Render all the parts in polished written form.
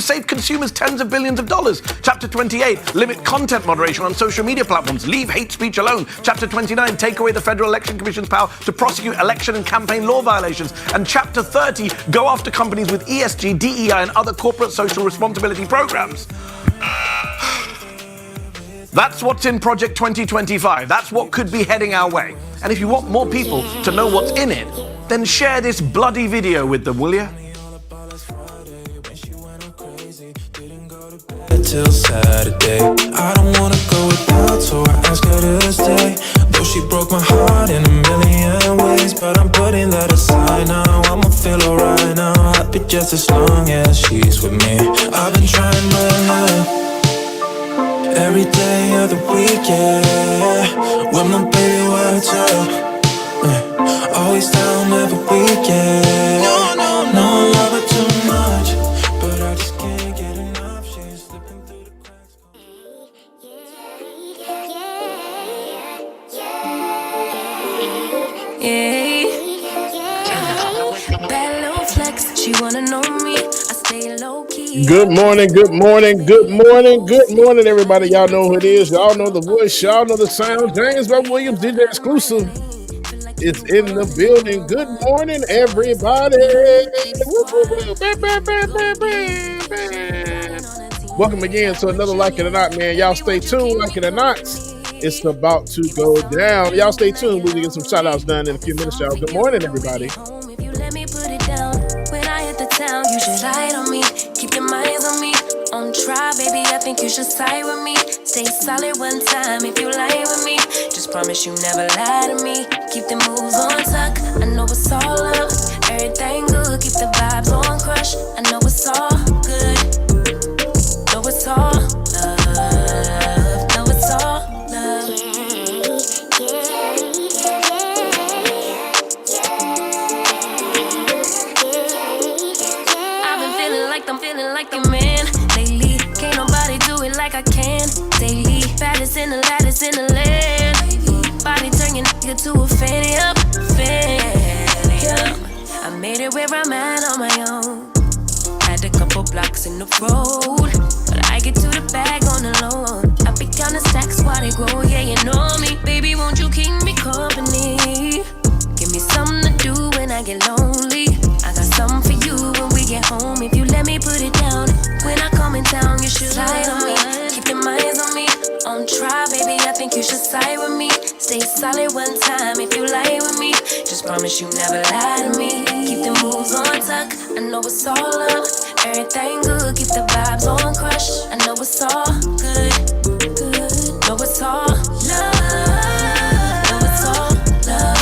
to save consumers tens of billions of dollars. Chapter 28, limit content moderation on social media platforms. Leave hate speech alone. Chapter 29, take away the Federal Election Commission's power to prosecute election and campaign law violations. And Chapter 30, go after companies with ESG, DEI, and other corporate social responsibility programs. That's what's in Project 2025. That's what could be heading our way. And if you want more people to know what's in it, then share this bloody video with them, will you? Till Saturday, I don't wanna go without, so I ask her to stay. Though she broke my heart in a million ways, but I'm putting that aside now. I'ma feel alright now, happy just as long as she's with me. I've been trying my luck every day of the week, yeah. When my baby wakes up, always down every weekend. No, I love her too much, but I just can't get enough. She's slipping through the cracks. Bad little flex, she wanna know me. I stay low key. Good morning, everybody. Y'all know who it is. Y'all know the voice. Y'all know the sound. James Bob Williams, DJ Exclusive, is in the building. Good morning, everybody. Welcome again to another Like It or Not, man. Y'all stay tuned. Like it or not, it's about to go down. Y'all stay tuned. We'll get some shout outs done in a few minutes, y'all. Good morning, everybody. If you let me put it down, when I hit the town, you should slide on me. Keep your minds on me. On try, baby, I think you should side with me. Stay solid one time if you lie with me. Just promise you never lie to me. Keep the moves on tuck. I know it's all love. Everything good. Keep the vibes on crush. I know it's all good. Know it's all love. Know it's all love. I've been feeling like the man lately. Can't nobody do it like I can daily. Baddest in the lattice in the land. Body turn your nigga to a fanny up. I made it where I'm at on my own. Had a couple blocks in the road, but I get to the bag on the low. I be counting stacks while they grow, yeah, you know me. Baby, won't you keep me company? Give me something to do when I get lonely. I got something for you when we get home. If you let me put it down, when I come in town, you should slide on me. Keep your minds on me. On try, baby, I think you should side with me. Stay solid one time if you lie with me. Just promise you never lie to me. Keep the moves on tuck. I know it's all love. Everything good. Keep the vibes on crush. I know it's all good. Know it's all love. Know it's all love.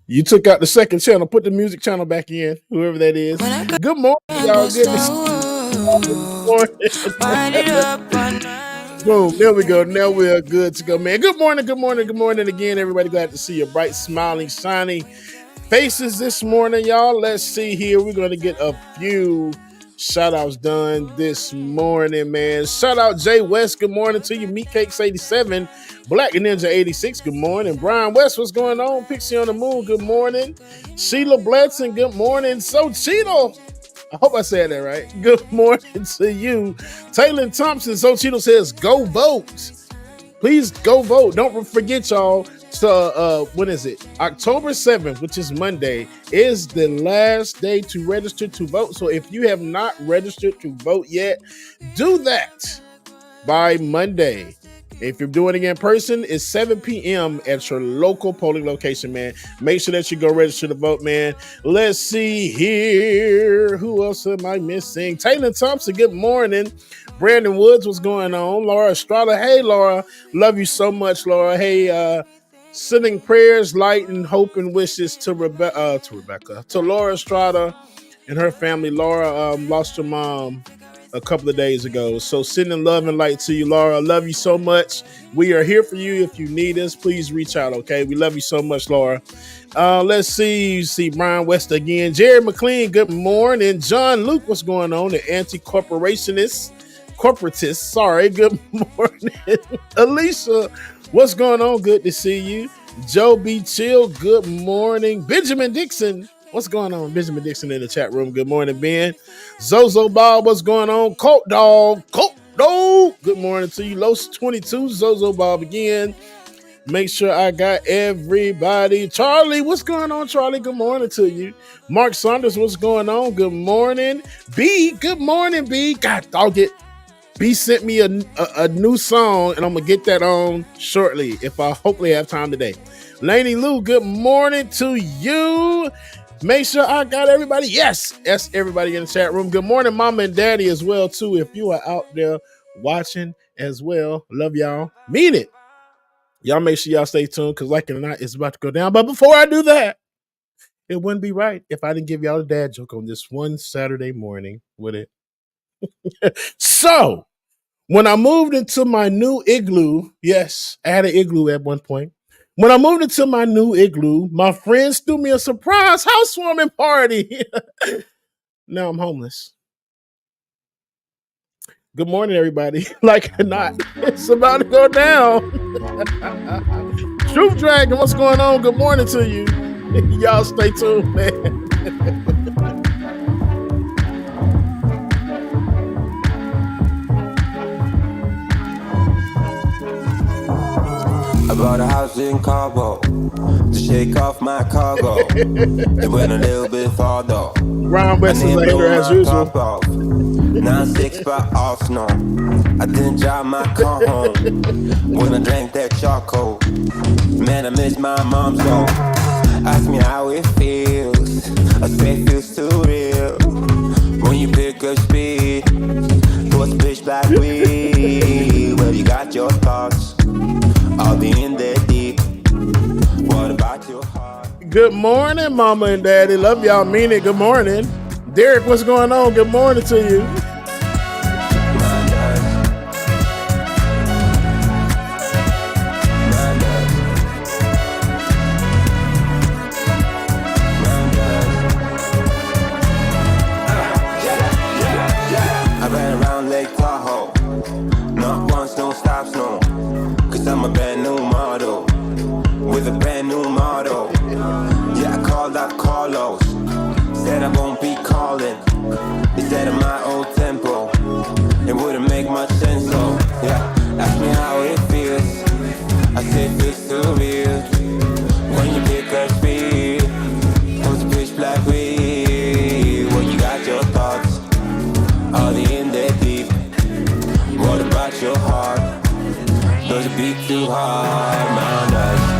You took out the second channel. Put the music channel back in, whoever that is. Good morning, y'all. Good morning. Boom, there we go. Now we are good to go, man. Good morning again, everybody. Glad to see your bright, smiling, shiny faces this morning, y'all. Let's see here. We're going to get a few shout outs done this morning, man. Shout out Jay West. Good morning to you. Meatcakes 87. Black Ninja 86. Good morning. Brian West, what's going on? Pixie on the Moon. Good morning. Sheila Bledson. Good morning. So Cheeto. I hope I said that right. Good morning to you. Taylor Thompson. So Cheeto says, go vote. Please go vote. Don't forget, y'all. So, when is it? October 7th, which is Monday, is the last day to register to vote. So if you have not registered to vote yet, do that by Monday. If you're doing it in person, it's 7 p.m. at your local polling location, man. Make sure that you go register to vote, man. Let's see here. Who else am I missing? Taylor Thompson, good morning. Brandon Woods, what's going on? Laura Estrada, hey, Laura. Love you so much, Laura. Hey, Sending prayers, light, and hope and wishes to to Laura Estrada and her family. Laura lost her mom a couple of days ago. So sending love and light to you, Laura. I love you so much. We are here for you. If you need us, please reach out, okay? We love you so much, Laura. Let's see. You see Brian West again. Jerry McLean, good morning. John Luke, what's going on? The corporatist, sorry. Good morning. Alicia, what's going on? Good to see you. Joe B. Chill, good morning. Benjamin Dixon, what's going on? Benjamin Dixon in the chat room. Good morning, Ben. Zozo Bob, what's going on? Colt Dog, good morning to you. Los 22, Zozo Bob again. Make sure I got everybody. Charlie, what's going on, Charlie? Good morning to you. Mark Saunders, what's going on? Good morning. B, good morning, B. God dog it. B sent me a new song, and I'm going to get that on shortly if I hopefully have time today. Laney Lou, good morning to you. Make sure I got everybody. Yes, everybody in the chat room. Good morning, Mama and Daddy as well, too, if you are out there watching as well. Love y'all. Mean it. Y'all make sure y'all stay tuned because like it or not, it's about to go down. But before I do that, it wouldn't be right if I didn't give y'all a dad joke on this one Saturday morning, would it? So, when I moved into my new igloo, yes, I had an igloo at one point. When I moved into my new igloo, my friends threw me a surprise housewarming party. Now I'm homeless. Good morning, everybody. Like it or not, it's about to go down. Truth Dragon, what's going on? Good morning to you. Y'all stay tuned, man. I bought a house in Cabo to shake off my cargo. It went a little bit far though. Ron West is later as usual. Now 6 by Arsenal. I didn't drive my car home when I drank that charcoal. Man, I miss my mom so. Ask me how it feels. I say it feels too real. When you pick up speed towards pitch black weed. Well, you got your thoughts. I'll be in there deep. What about your heart? Good morning, Mama and Daddy. Love y'all. Mean it. Good morning. Derek, what's going on? Good morning to you. I ran around Lake Tahoe. Not once, no stops, no. Cause I'm a brand new model. With a brand new model. Yeah, I called out Carlos. Said I won't be calling. Instead of my old tempo. It wouldn't make much sense, so yeah. Ask me how it feels. I said it feels too real. When you pick up speed towards pitch black weed. Well, you got your thoughts. All the in there deep. What about your heart? Does it beat too hard? My night.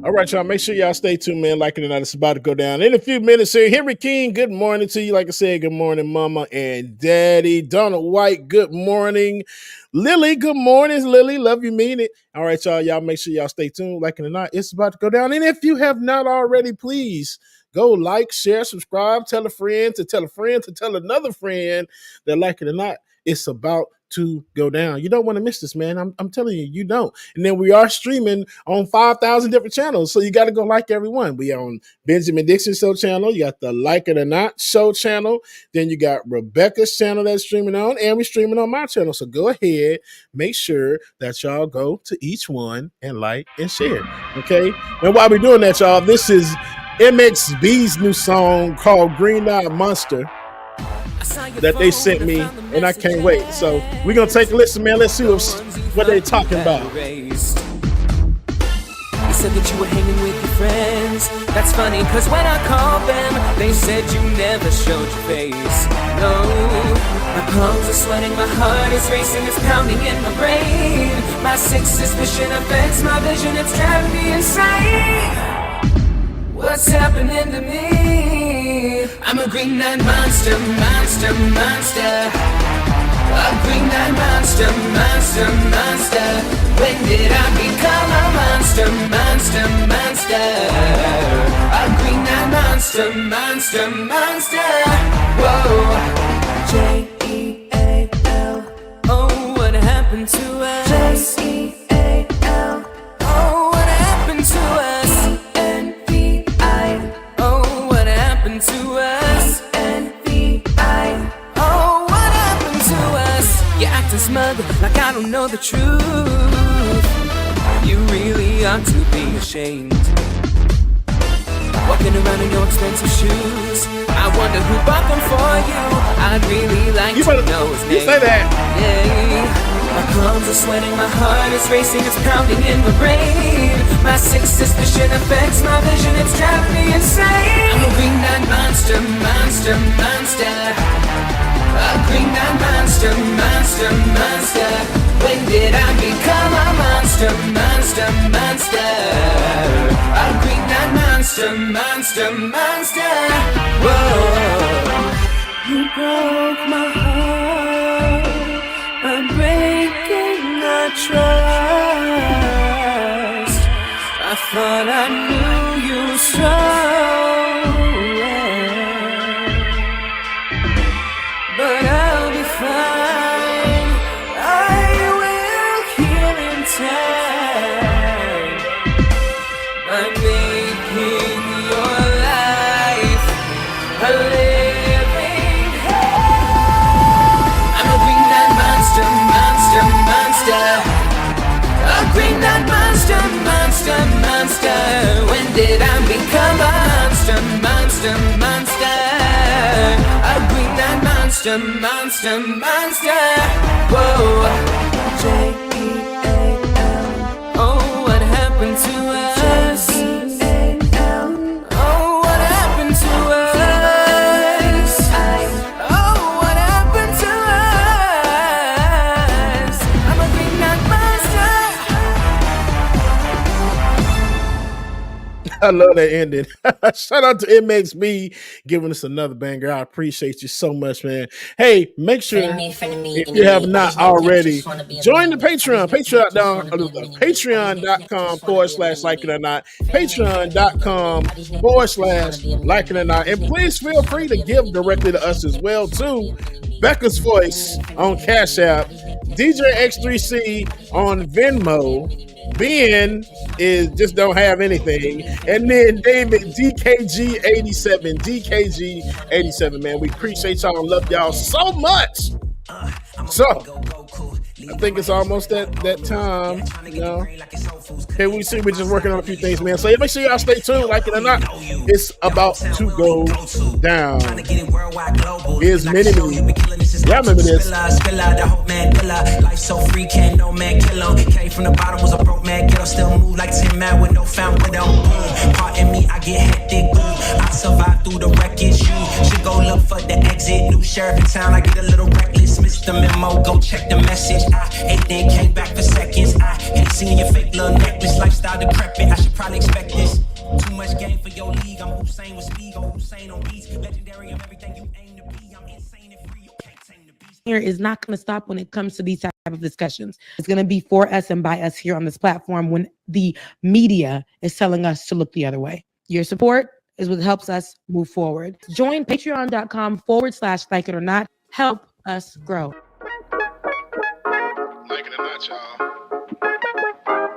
All right, y'all. Make sure y'all stay tuned, man. Like it or not, it's about to go down in a few minutes here. Henry King, good morning to you. Like I said, good morning, Mama and Daddy. Donald White, good morning. Lily, good morning. Lily, love you, mean it. All right, y'all. Y'all make sure y'all stay tuned. Like it or not, it's about to go down. And if you have not already, please go like, share, subscribe, tell a friend to tell a friend to tell another friend that, like it or not, it's about to go down. You don't want to miss this, man. I'm telling you, you don't. And then we are streaming on 5,000 different channels. So you got to go like everyone. We on Benjamin Dixon Show channel. You got the Like It or Not Show channel. Then you got Rebecca's channel that's streaming on, and we're streaming on my channel. So go ahead, make sure that y'all go to each one and like and share. Okay. And while we're doing that, y'all, this is MXB's new song called Green Eyed Monster that they sent me, and I can't wait. So we're gonna take a listen, man. Let's see what they're talking about. You said that you were hanging with your friends. That's funny, cause when I called them, they said you never showed your face. No, my palms are sweating, my heart is racing, it's pounding in my brain. My sixth suspicion affects my vision, it's driving me insane. What's happening to me? I'm a green-eyed monster, monster, monster. A green-eyed monster, monster, monster. When did I become a monster, monster, monster? A green-eyed monster, monster, monster. Whoa. J-E-A-L. Oh, what happened to us? J-E-A-L. Oh, what happened to us? To us, N-V-I. Oh, what happened to us? You're acting smug, like I don't know the truth. You really ought to be ashamed. Walking around in your expensive shoes. I wonder who bought them for you. I'd really like to know his name. You say that. Yeah. My palms are sweating, my heart is racing, it's pounding in my brain. My sixth suspicion affects my vision, it's driving me insane. I'm a green-eyed monster, monster, monster. A green-eyed monster, monster, monster. When did I become a monster, monster, monster? A green-eyed monster, monster, monster. Whoa. You broke my heart by breaking our trust. I thought I knew you so well, but I'll be fine. I will heal in time by making your life a living hell. I'm a green-eyed monster, monster, monster. A green-eyed monster, monster, monster. When did I become a monster, monster, monster? A green-eyed monster, monster, monster. Whoa. J-E-A-L. Oh, what happened to us? J-E-A-L. Oh, what happened to us? Oh, what happened to us? I'm a green-eyed monster. I love that ending. Shout out to MXB giving us another banger. I appreciate you so much, man. Hey, make sure if you have not already, join the Patreon. Patreon.com/like it or not. Patreon.com/like it or not. And please feel free to give directly to us as well, too. Becca's Voice on Cash App. DJ X3C on Venmo. Ben is just don't have anything. And then David DKG87, man. We appreciate y'all and love y'all so much. So I think it's almost that time, you know. Okay, we see we're just working on a few things, man. So make sure y'all stay tuned, like it or not. It's about to go down. Here's Mini Me. Y'all remember this? Life so free, can't no man kill him. Came from the bottom, was a broke man, get up, still move like 10 man with no found window. Pardon me, I get hectic. I survive through the wreckage. You should go look for the exit. New sheriff in town, I get a little reckless. Missed the memo, go check the message. I ate then came back for seconds. I hate seeing your fake little necklace. Lifestyle decrepit, I should probably expect this. Too much game for your league. I'm Hussein with speed, go Hussein on beats. Legendary, I'm everything you aim to be. I'm insane and free, you can't tame the beast. Here is not going to stop when it comes to these type of discussions. It's going to be for us and by us here on this platform when the media is telling us to look the other way. Your support is what helps us move forward. Join patreon.com/like it or not. Help us grow. not, y'all.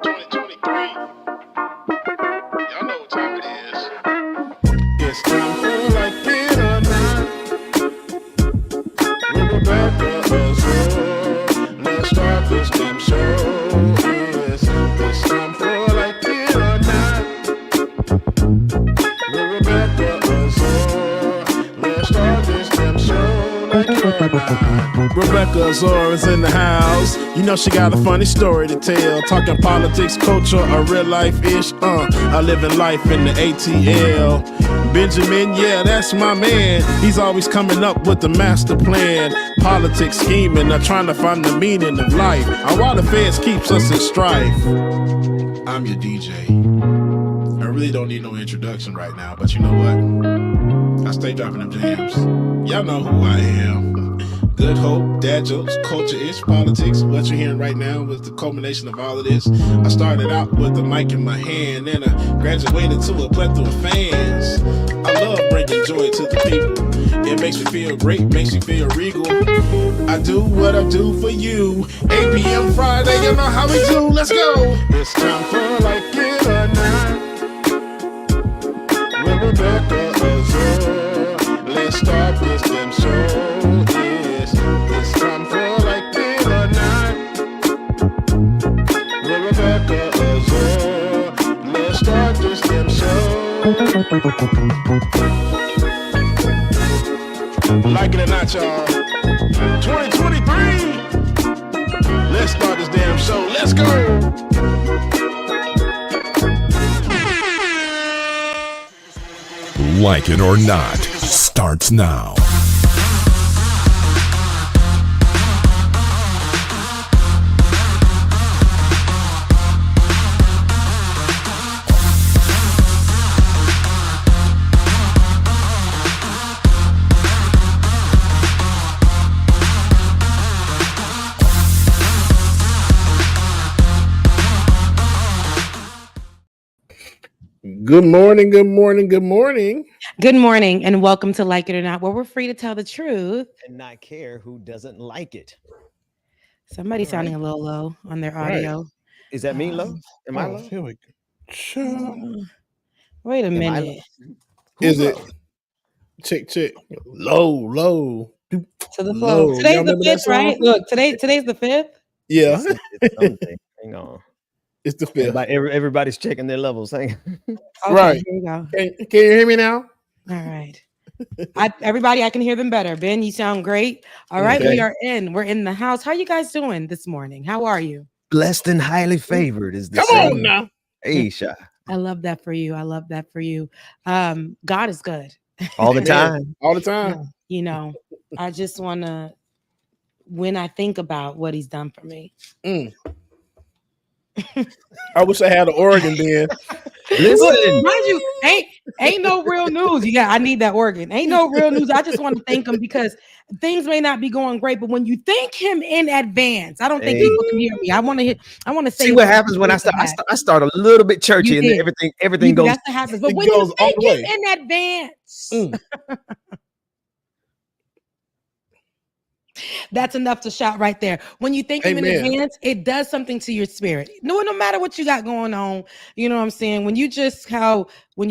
2023. Y'all know what time it is. It's time for Like It or Not. With Rebecca Azure. Let's start this damn show. Yes, it's time for Like It or Not. With Rebecca Azure. Let's start this damn show. Like It or Not. Rebecca Azor is in the house. You know she got a funny story to tell. Talking politics, culture, or real life ish. I living life in the ATL. Benjamin, yeah, that's my man. He's always coming up with the master plan. Politics scheming, or trying to find the meaning of life. And while the feds keeps us in strife. I'm your DJ. I really don't need no introduction right now, but you know what? I stay dropping them jams. Y'all know who I am. Good hope, dad jokes, culture-ish, politics. What you're hearing right now was the culmination of all of this. I started out with the mic in my hand, and I graduated to a plethora of fans. I love bringing joy to the people. It makes me feel great, makes me feel regal. I do what I do for you. 8 p.m. Friday, you know how we do. Let's go. It's time for Like It or Not. With Rebecca Azure. Let's start this damn show. It's time for Like It or Not. With Rebecca Azure. Let's start this damn show. Like it or not, y'all. 2023. Let's start this damn show. Let's go. Like It or Not starts now. Good morning, good morning, good morning. Good morning, and welcome to Like It or Not, where we're free to tell the truth and not care who doesn't like it. Somebody sounding a little low on their audio. Is that me low? Am I low? Here we go. Wait a minute. Is it? Check. Low. To the flow. Today's the 5th, right? Look, today's the 5th. Yeah. It's Sunday. Hang on. It's the 5th. Everybody's checking their levels. Hang on. Okay, right. Here you go. Can you hear me now? All right. Everybody, I can hear them better. Ben, you sound great. All right, Okay. We're in the house. How you guys doing this morning? How are you? Blessed and highly favored is the Come saying. on now. Aisha. I love that for you. God is good. All the time. All the time. You know, I just want to, when I think about what he's done for me. I wish I had an organ then. Listen. Mind you, ain't no real news. I need that organ. Ain't no real news. I just want to thank him because things may not be going great, but when you thank him in advance, I don't think people can hear me. I want to say. See what happens when I start a little bit churchy and then everything goes. That's what happens. But when goes you all thank the him way. in advance, that's enough to shout right there. When you thank him in Amen. advance, it does something to your spirit. No matter what you got going on, you know what I'm saying? When you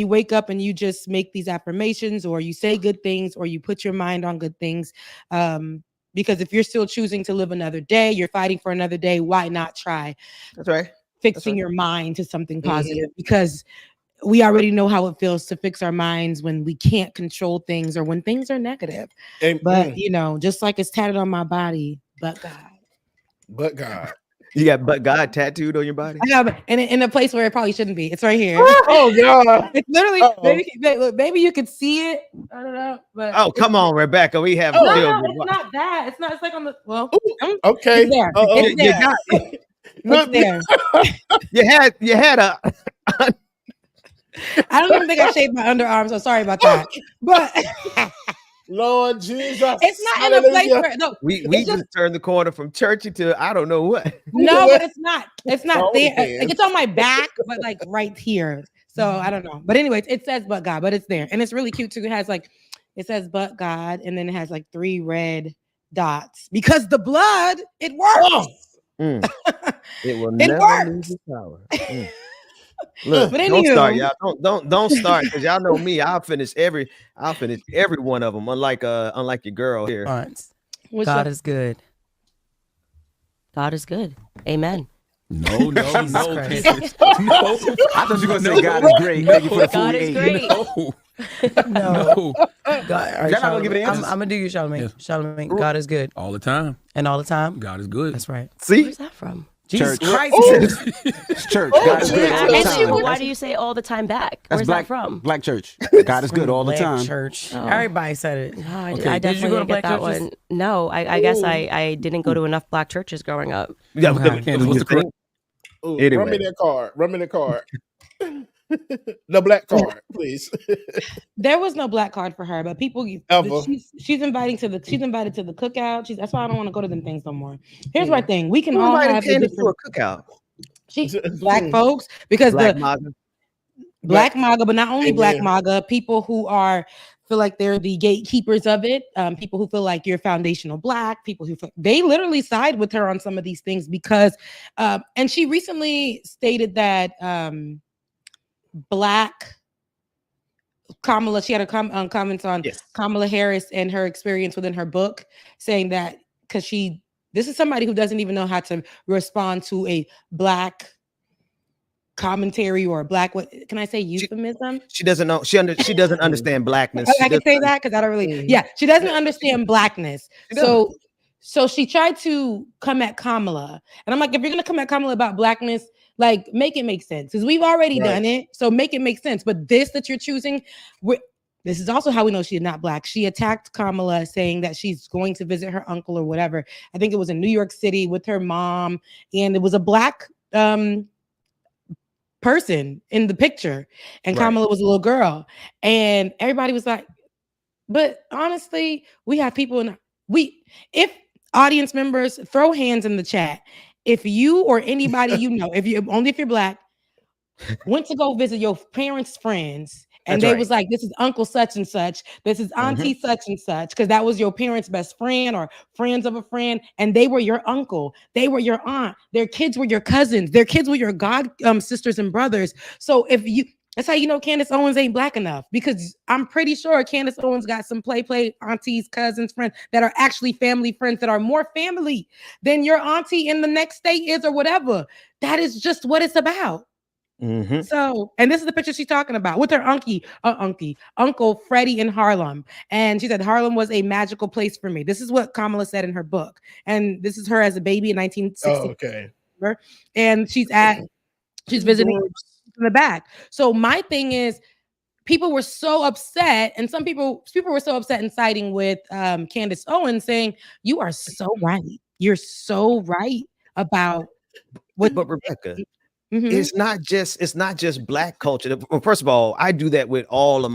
wake up and you just make these affirmations or you say good things or you put your mind on good things, because if you're still choosing to live another day, you're fighting for another day, why not try? That's right. Fixing your mind to something positive, because we already know how it feels to fix our minds when we can't control things or when things are negative. But just like it's tatted on my body, but God. You got "but God" tattooed on your body? I got in a place where it probably shouldn't be. It's right here. Oh God! It's literally. Maybe you could see it. I don't know. But come on, Rebecca. We have. No, it's not that. It's not. It's like on the. Well, okay. It's there. It's there. You had a. I don't even think I shaved my underarms. I'm sorry about that. But Lord Jesus, it's not in a place where we just turned the corner from churchy to I don't know what. No, but it's not. It's not there. Like, it's on my back, but like right here. So I don't know. But anyways, it says "but God," but it's there, and it's really cute too. It has it says "but God," and then it has 3 red dots because the blood it works. It will It never worked. lose its power. Look, But don't start, anywho. y'all. Don't start, because y'all know me. I'll finish every one of them. Unlike your girl here. God is good. God is good. Amen. No. Christ. No. I thought you were gonna say God is great. Thank you for the God is 48. great. No. God, all right, Y'all not gonna give it I'm answers? gonna do you, Charlamagne. Yes. Charlamagne, God is good. All the time. And all the time. God is good. That's right. See? Where's that from? Jesus Church. Christ. It's Church. God is good all the And time. well, why do you say all the time back? That's Where's black, that from? Black church. God is good all the Black time. church. Oh. Everybody said it. Oh, No, I I definitely did you go to didn't get black that churches? one. No, I guess I didn't go to enough black churches growing up. Yeah, Candace, what's the correct? Ooh, Anyway. Run me that card. Run me the card. The black card, please. There was no black card for her, but people Ever. she's invited to the cookout. That's why I don't want to go to them things no more. Here's my thing: we can Who all invited have a Candace to different a cookout? black folks because Black the MAGA. Black MAGA, but not only Black Amen. MAGA, people who feel like they're the gatekeepers of it, people who feel like you're foundational Black, people who they literally side with her on some of these things because, and she recently stated that Black Kamala, she had a comments on Kamala Harris and her experience within her book, saying that because this is somebody who doesn't even know how to respond to a Black commentary or a Black, what can I say, euphemism? She doesn't know. She doesn't understand blackness. I can say that because I don't really. Yeah, she doesn't understand Blackness. So she tried to come at Kamala, and I'm like, if you're gonna come at Kamala about Blackness, like make it make sense because we've already done it. So make it make sense. But this that you're choosing, this is also how we know she's not Black. She attacked Kamala, saying that she's going to visit her uncle or whatever. I think it was in New York City with her mom, and it was a Black person in the picture, and Kamala was a little girl, and everybody was like, but honestly, we have people if audience members throw hands in the chat, if you or anybody you know, if you're Black, went to go visit your parents' friends, and they was like, this is Uncle such and such, this is Auntie such and such, because that was your parents' best friend or friends of a friend, and they were your uncle, they were your aunt, their kids were your cousins, their kids were your god sisters and brothers. So that's how you know Candace Owens ain't Black enough, because I'm pretty sure Candace Owens got some play aunties, cousins, friends that are actually family friends that are more family than your auntie in the next state is or whatever. That is just what it's about. So, and this is the picture she's talking about with her uncle Freddie in Harlem. And she said, Harlem was a magical place for me. This is what Kamala said in her book. And this is her as a baby in 1960. Oh, okay. And she's visiting in the back. So my thing is, people were so upset, and some people were so upset and siding with Candace Owens, saying, you are so right. You're so right about what. But Rebecca, it's not just Black culture. Well, first of all, I do that with all of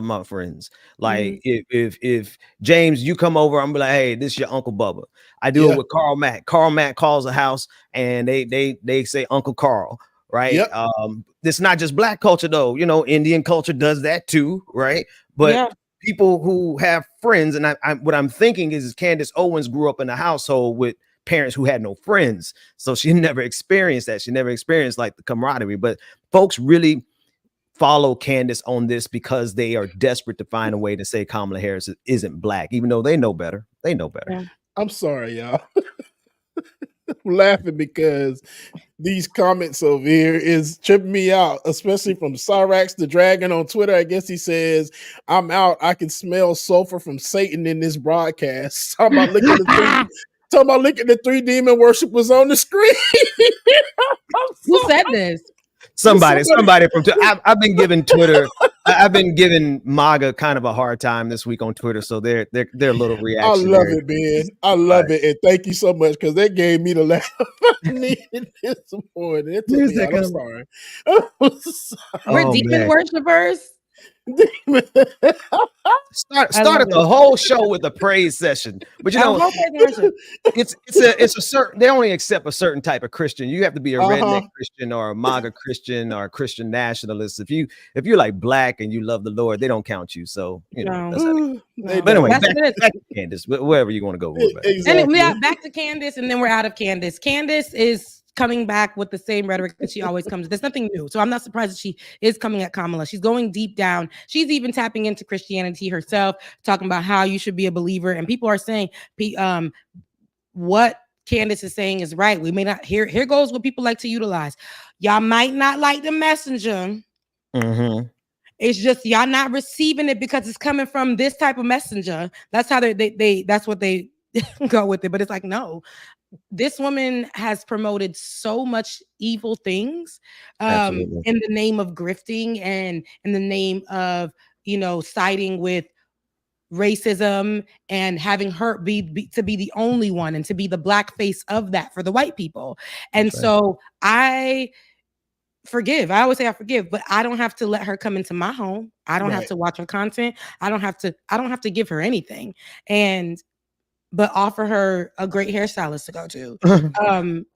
my friends. Like if James, you come over, I'm be like, hey, this is your Uncle Bubba. I do it with Carl Mack. Carl Mack calls a house and they say Uncle Carl. Right. It's not just Black culture, though. You know, Indian culture does that too. Right. But people who have friends, and what I'm thinking is Candace Owens grew up in a household with parents who had no friends. So she never experienced that. She never experienced like the camaraderie. But folks really follow Candace on this because they are desperate to find a way to say Kamala Harris isn't Black, even though they know better. They know better. Yeah. I'm sorry, y'all. I'm laughing because these comments over here is tripping me out, especially from Cyrax the Dragon on Twitter. I guess he says, I'm out. I can smell sulfur from Satan in this broadcast. Talking about looking at the three demon worshipers on the screen. Who said this? Somebody from I've been giving Twitter, I've been giving MAGA kind of a hard time this week on Twitter, so they're a little reactionary. I love it, man. I love it, and thank you so much because they gave me the laugh I needed this morning. It took me out. I'm sorry. We're demon worshipers. Started the whole show with a praise session, but you know it's a certain, they only accept a certain type of Christian. You have to be a redneck Christian or a MAGA Christian or a Christian nationalist. If you're like Black and you love the Lord, they don't count you. So you know. That's but anyway, back to Candace, wherever you want to go. Exactly. And back to Candace, and then we're out of Candace. Candace is coming back with the same rhetoric that she always comes. There's nothing new. So I'm not surprised that she is coming at Kamala. She's going deep down. She's even tapping into Christianity herself, talking about how you should be a believer. And people are saying, what Candace is saying is right. We may not, here goes what people like to utilize. Y'all might not like the messenger. Mm-hmm. It's just y'all not receiving it because it's coming from this type of messenger. That's how they that's what they go with it. But it's like, no, this woman has promoted so much evil things in the name of grifting and in the name of, siding with racism and having her be the only one and to be the black face of that for the white people. And so I forgive. I always say I forgive, but I don't have to let her come into my home. I don't have to watch her content. I don't have to give her anything. But offer her a great hairstylist to go to.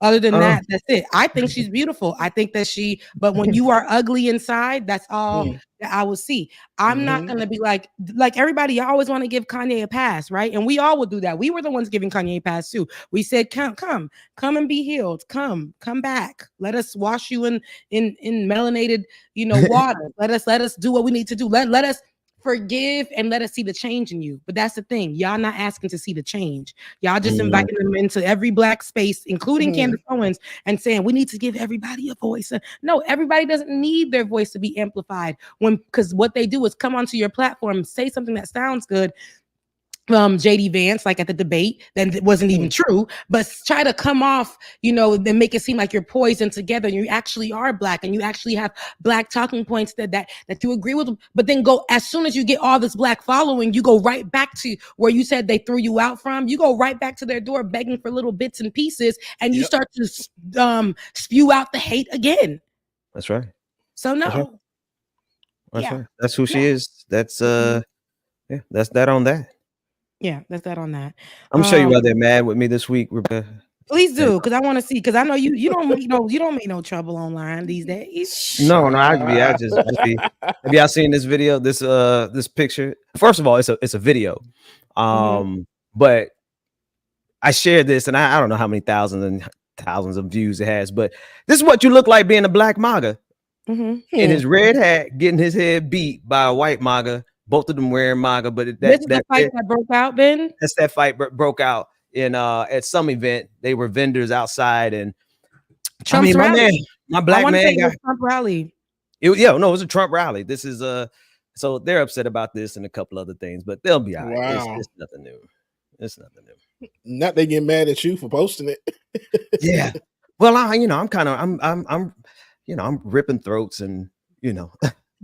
Other than that, that's it. I think she's beautiful. I think that but when you are ugly inside, that's all that I will see. I'm not going to be like everybody. I always want to give Kanye a pass, right? And we all would do that. We were the ones giving Kanye a pass too. We said, come and be healed. Come back. Let us wash you in melanated, water. let us do what we need to do. Let us forgive and let us see the change in you. But that's the thing. Y'all not asking to see the change. Y'all just inviting them into every black space, including Candace Owens, and saying we need to give everybody a voice. No, everybody doesn't need their voice to be amplified because what they do is come onto your platform, say something that sounds good. JD Vance, like at the debate, then it wasn't even true, but try to come off, then make it seem like you're poised and together and you actually are black and you actually have black talking points that you agree with, but then go, as soon as you get all this black following, you go right back to where you said they threw you out from. You go right back to their door begging for little bits and pieces and you start to spew out the hate again. That's right. So no. That's right. That's who she is. That's that's that on that. Yeah, that's that on that. I'm sure you why they're mad with me this week, Rebecca. Please do, because I want to see. Because I know you don't make no trouble online these days. No, I just be. Have y'all seen this video? This picture. First of all, it's a video. But I shared this, and I don't know how many thousands and thousands of views it has. But this is what you look like being a black MAGA in his red hat, getting his head beat by a white MAGA. Both of them wearing MAGA, but this is the fight that broke out, Ben. That's that fight broke out in at some event. They were vendors outside, and Trump's rally. my black man got Trump rally. It was a Trump rally. This is so they're upset about this and a couple other things, but they'll be all right. Wow. It's nothing new. It's nothing new. Not they get mad at you for posting it. Yeah. Well, I'm ripping throats and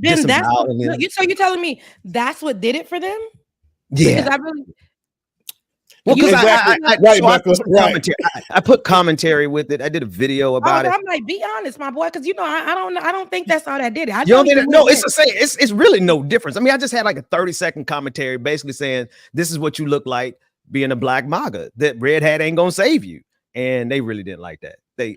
Then that's so you're telling me that's what did it for them? Yeah. Because I really I put commentary with it. I did a video about it. I'm like, be honest, my boy, because I don't think that's all that did it. No, it's the same. It's really no difference. I mean, I just had like a 30-second commentary basically saying this is what you look like being a black MAGA. That red hat ain't gonna save you. And they really didn't like that. They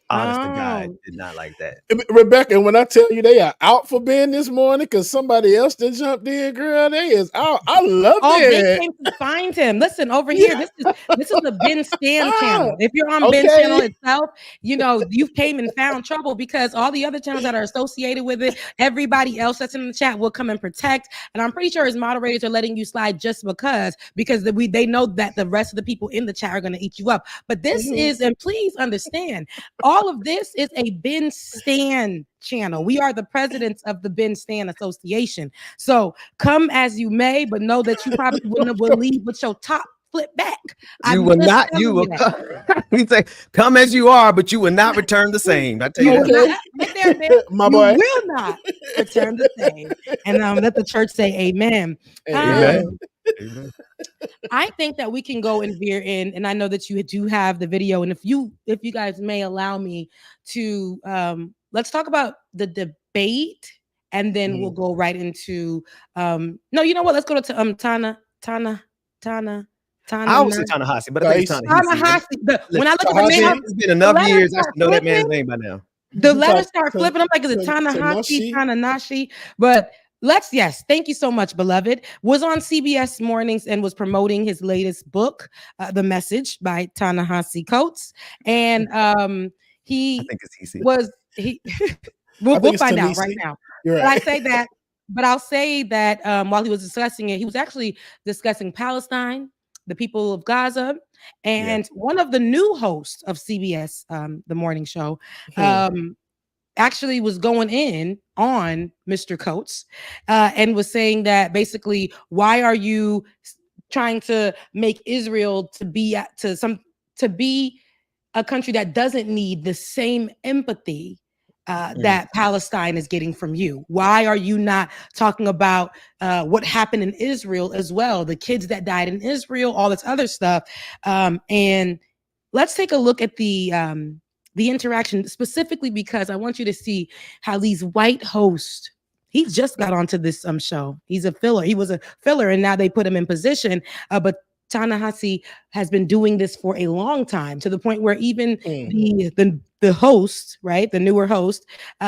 honest to God did not like that. Rebecca, when I tell you they are out for Ben this morning because somebody else that jumped in, girl, they is out. I love it. They came to find him. Listen, over here, this is the Ben Stan channel. If you're on Ben's channel itself, you came and found trouble because all the other channels that are associated with it, everybody else that's in the chat will come and protect. And I'm pretty sure his moderators are letting you slide just because they know that the rest of the people in the chat are going to eat you up. But this is, and please understand, all of this is a Ben Stan channel. We are the presidents of the Ben Stan Association. So come as you may, but know that you probably will leave with your top flip back. You will not. You will. We say, come as you are, but you will not return the same. I tell you that. My boy, you will not return the same. And let the church say, Amen. Amen. I think that we can go and veer in, and I know that you do have the video. And if you guys may allow me to, let's talk about the debate, and then we'll go right into. No, you know what? Let's go to Tana. I would say Ta-Nehisi, but I think it's Ta-Nehisi. When I look at the name, it's been enough years. I know that man's name by now. The letters start flipping. I'm like, is it Ta-Nehisi, Ta-Nehisi? But thank you so much, beloved. Was on CBS Mornings and was promoting his latest book, The Message by Ta-Nehisi Coates. And he I think it's easy. was he. I we'll think it's find out right Tanisi. now. You're But right. I say that. But I'll say that while he was discussing it, he was actually discussing Palestine, the people of Gaza, and one of the new hosts of CBS, the morning show, actually was going in on Mr. Coates and was saying that basically, why are you trying to make Israel to be a country that doesn't need the same empathy that Palestine is getting from you? Why are you not talking about what happened in Israel as well? The kids that died in Israel, all this other stuff. And let's take a look at the interaction specifically, because I want you to see how these white hosts, he just got onto this show. He's a filler. He was a filler, and now they put him in position. But Ta-Nehisi has been doing this for a long time, to the point where even the host, right, the newer host,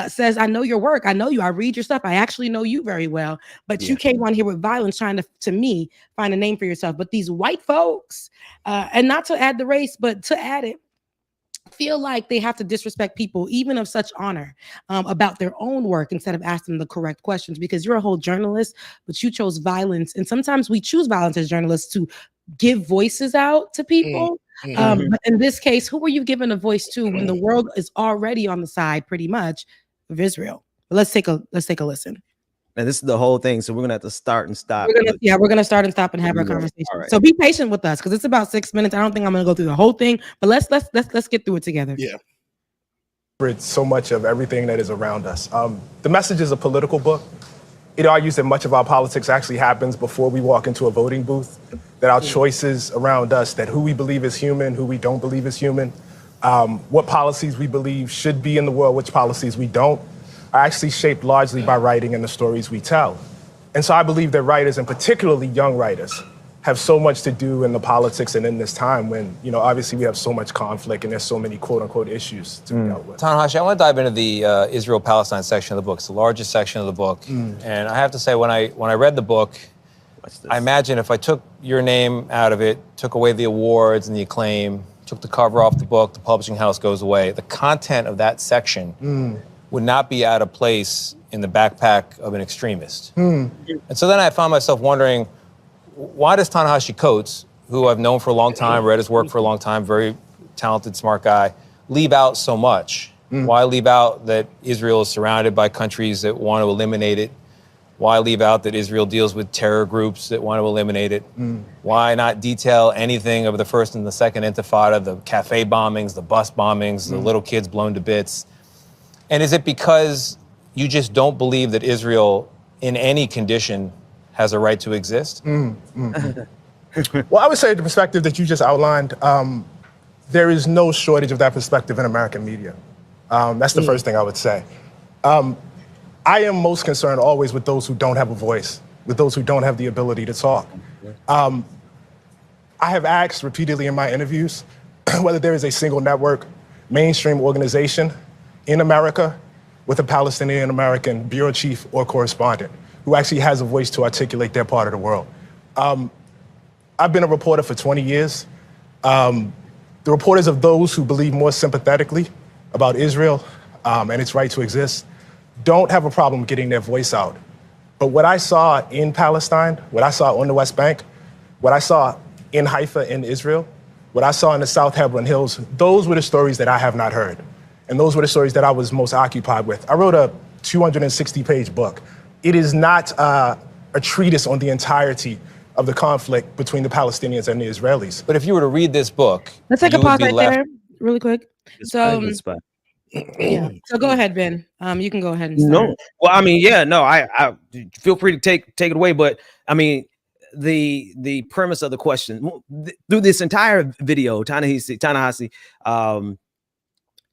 says, "I know your work. I know you. I read your stuff. I actually know you very well. But you came on here with violence, trying to me find a name for yourself." But these white folks, and not to add the race, but to add it, feel like they have to disrespect people, even of such honor, about their own work, instead of asking the correct questions. Because you're a whole journalist, but you chose violence, and sometimes we choose violence as journalists to give voices out to people. But in this case, who were you giving a voice to when the world is already on the side, pretty much, of Israel? But let's take a listen. And this is the whole thing, so we're gonna have to start and stop. We're gonna start and stop and have our conversation. All right. So be patient with us, because it's about 6 minutes. I don't think I'm gonna go through the whole thing, but let's get through it together. Yeah. So much of everything that is around us. The Message is a political book. It argues that much of our politics actually happens before we walk into a voting booth, that our choices around us, that who we believe is human, who we don't believe is human, what policies we believe should be in the world, which policies we don't, are actually shaped largely by writing and the stories we tell. And so I believe that writers, and particularly young writers, have so much to do in the politics and in this time when, obviously we have so much conflict and there's so many quote unquote issues to be dealt with. Ta-Nehisi, I want to dive into the Israel-Palestine section of the book. It's the largest section of the book. And I have to say, when I read the book, I imagine if I took your name out of it, took away the awards and the acclaim, took the cover off the book, the publishing house goes away, the content of that section would not be out of place in the backpack of an extremist. And so then I found myself wondering, why does Ta-Nehisi Coates, who I've known for a long time, read his work for a long time, very talented, smart guy, leave out so much? Why leave out that Israel is surrounded by countries that want to eliminate it? Why leave out that Israel deals with terror groups that want to eliminate it? Why not detail anything of the first and the second intifada, the cafe bombings, the bus bombings, the little kids blown to bits? And is it because you just don't believe that Israel, in any condition, has a right to exist? Well, I would say the perspective that you just outlined, there is no shortage of that perspective in American media. That's the first thing I would say. I am most concerned always with those who don't have a voice, with those who don't have the ability to talk. I have asked repeatedly in my interviews whether there is a single network, mainstream organization in America with a Palestinian American bureau chief or correspondent who actually has a voice to articulate their part of the world. I've been a reporter for 20 years. The reporters of those who believe more sympathetically about Israel and its right to exist don't have a problem getting their voice out. But what I saw in Palestine, what I saw on the West Bank, what I saw in Haifa in Israel, what I saw in the South Hebron Hills, those were the stories that I have not heard. And those were the stories that I was most occupied with. I wrote a 260-page book. It is not a treatise on the entirety of the conflict between the Palestinians and the Israelis. But if you were to read this book, Let's take a pause right there, really quick. So, Good spot. yeah. So go ahead, Ben. You can go ahead and start. No, well, I mean, I feel free to take it away. But I mean, the premise of the question through this entire video, Ta-Nehisi,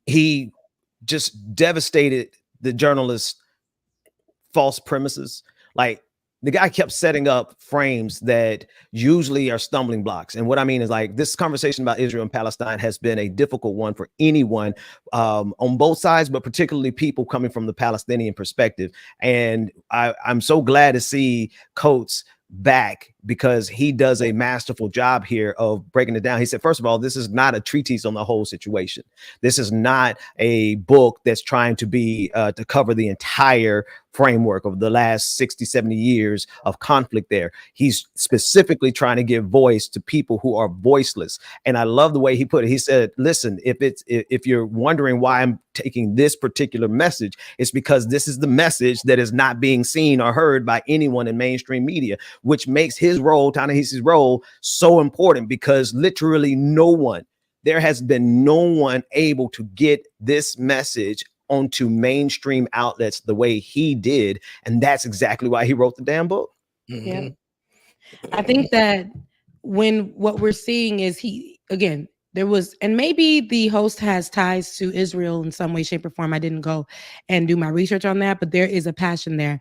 he just devastated the journalist's false premises. Like, the guy kept setting up frames that usually are stumbling blocks. And what I mean is, like, this conversation about Israel and Palestine has been a difficult one for anyone on both sides, but particularly people coming from the Palestinian perspective. And I'm so glad to see Coates back because he does a masterful job here of breaking it down. He said, first of all, this is not a treatise on the whole situation. This is not a book that's trying to be to cover the entire framework of the last 60, 70 years of conflict there. He's specifically trying to give voice to people who are voiceless. And I love the way he put it. He said, listen, if you're wondering why I'm taking this particular message, it's because this is the message that is not being seen or heard by anyone in mainstream media, which makes his role, Ta-Nehisi's role, so important, because literally there has been no one able to get this message onto mainstream outlets the way he did. And that's exactly why he wrote the damn book. Yeah. I think that what we're seeing is there was, and maybe the host has ties to Israel in some way, shape, or form. I didn't go and do my research on that, but there is a passion there.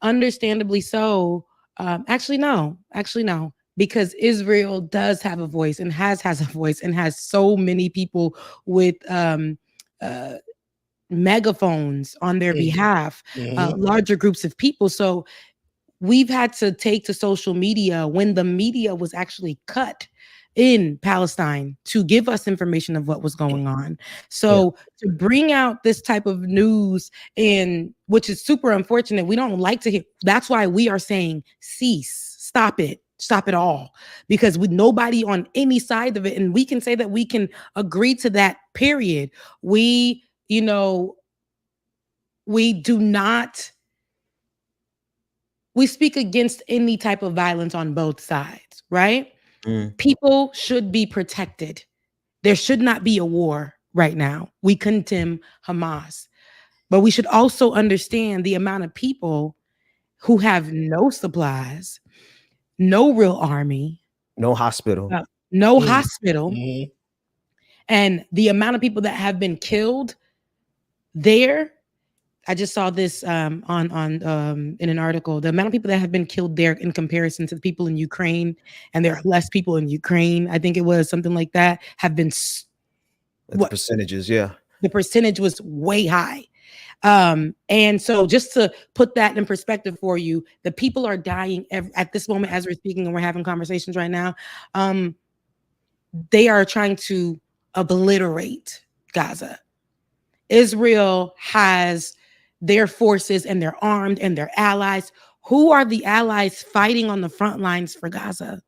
Understandably so. Actually, no, because Israel does have a voice and has a voice and has so many people with megaphones on their behalf, larger groups of people. So we've had to take to social media when the media was actually cut in Palestine to give us information of what was going on. So to bring out this type of news, and which is super unfortunate, we don't like to hear. That's why we are saying cease, stop it all, because with nobody on any side of it, and we can say that we can agree to that, period. We speak against any type of violence on both sides, right? People should be protected. There should not be a war right now. We condemn Hamas, but we should also understand the amount of people who have no supplies, no real army, no hospital, and the amount of people that have been killed there. I just saw this in an article. The amount of people that have been killed there in comparison to the people in Ukraine, and there are less people in Ukraine, I think it was something like that, have been percentages. Yeah, the percentage was way high. And so just to put that in perspective for you, the people are dying at this moment as we're speaking and we're having conversations right now. They are trying to obliterate Gaza. Israel has their forces and they're armed and they're allies. Who are the allies fighting on the front lines for Gaza?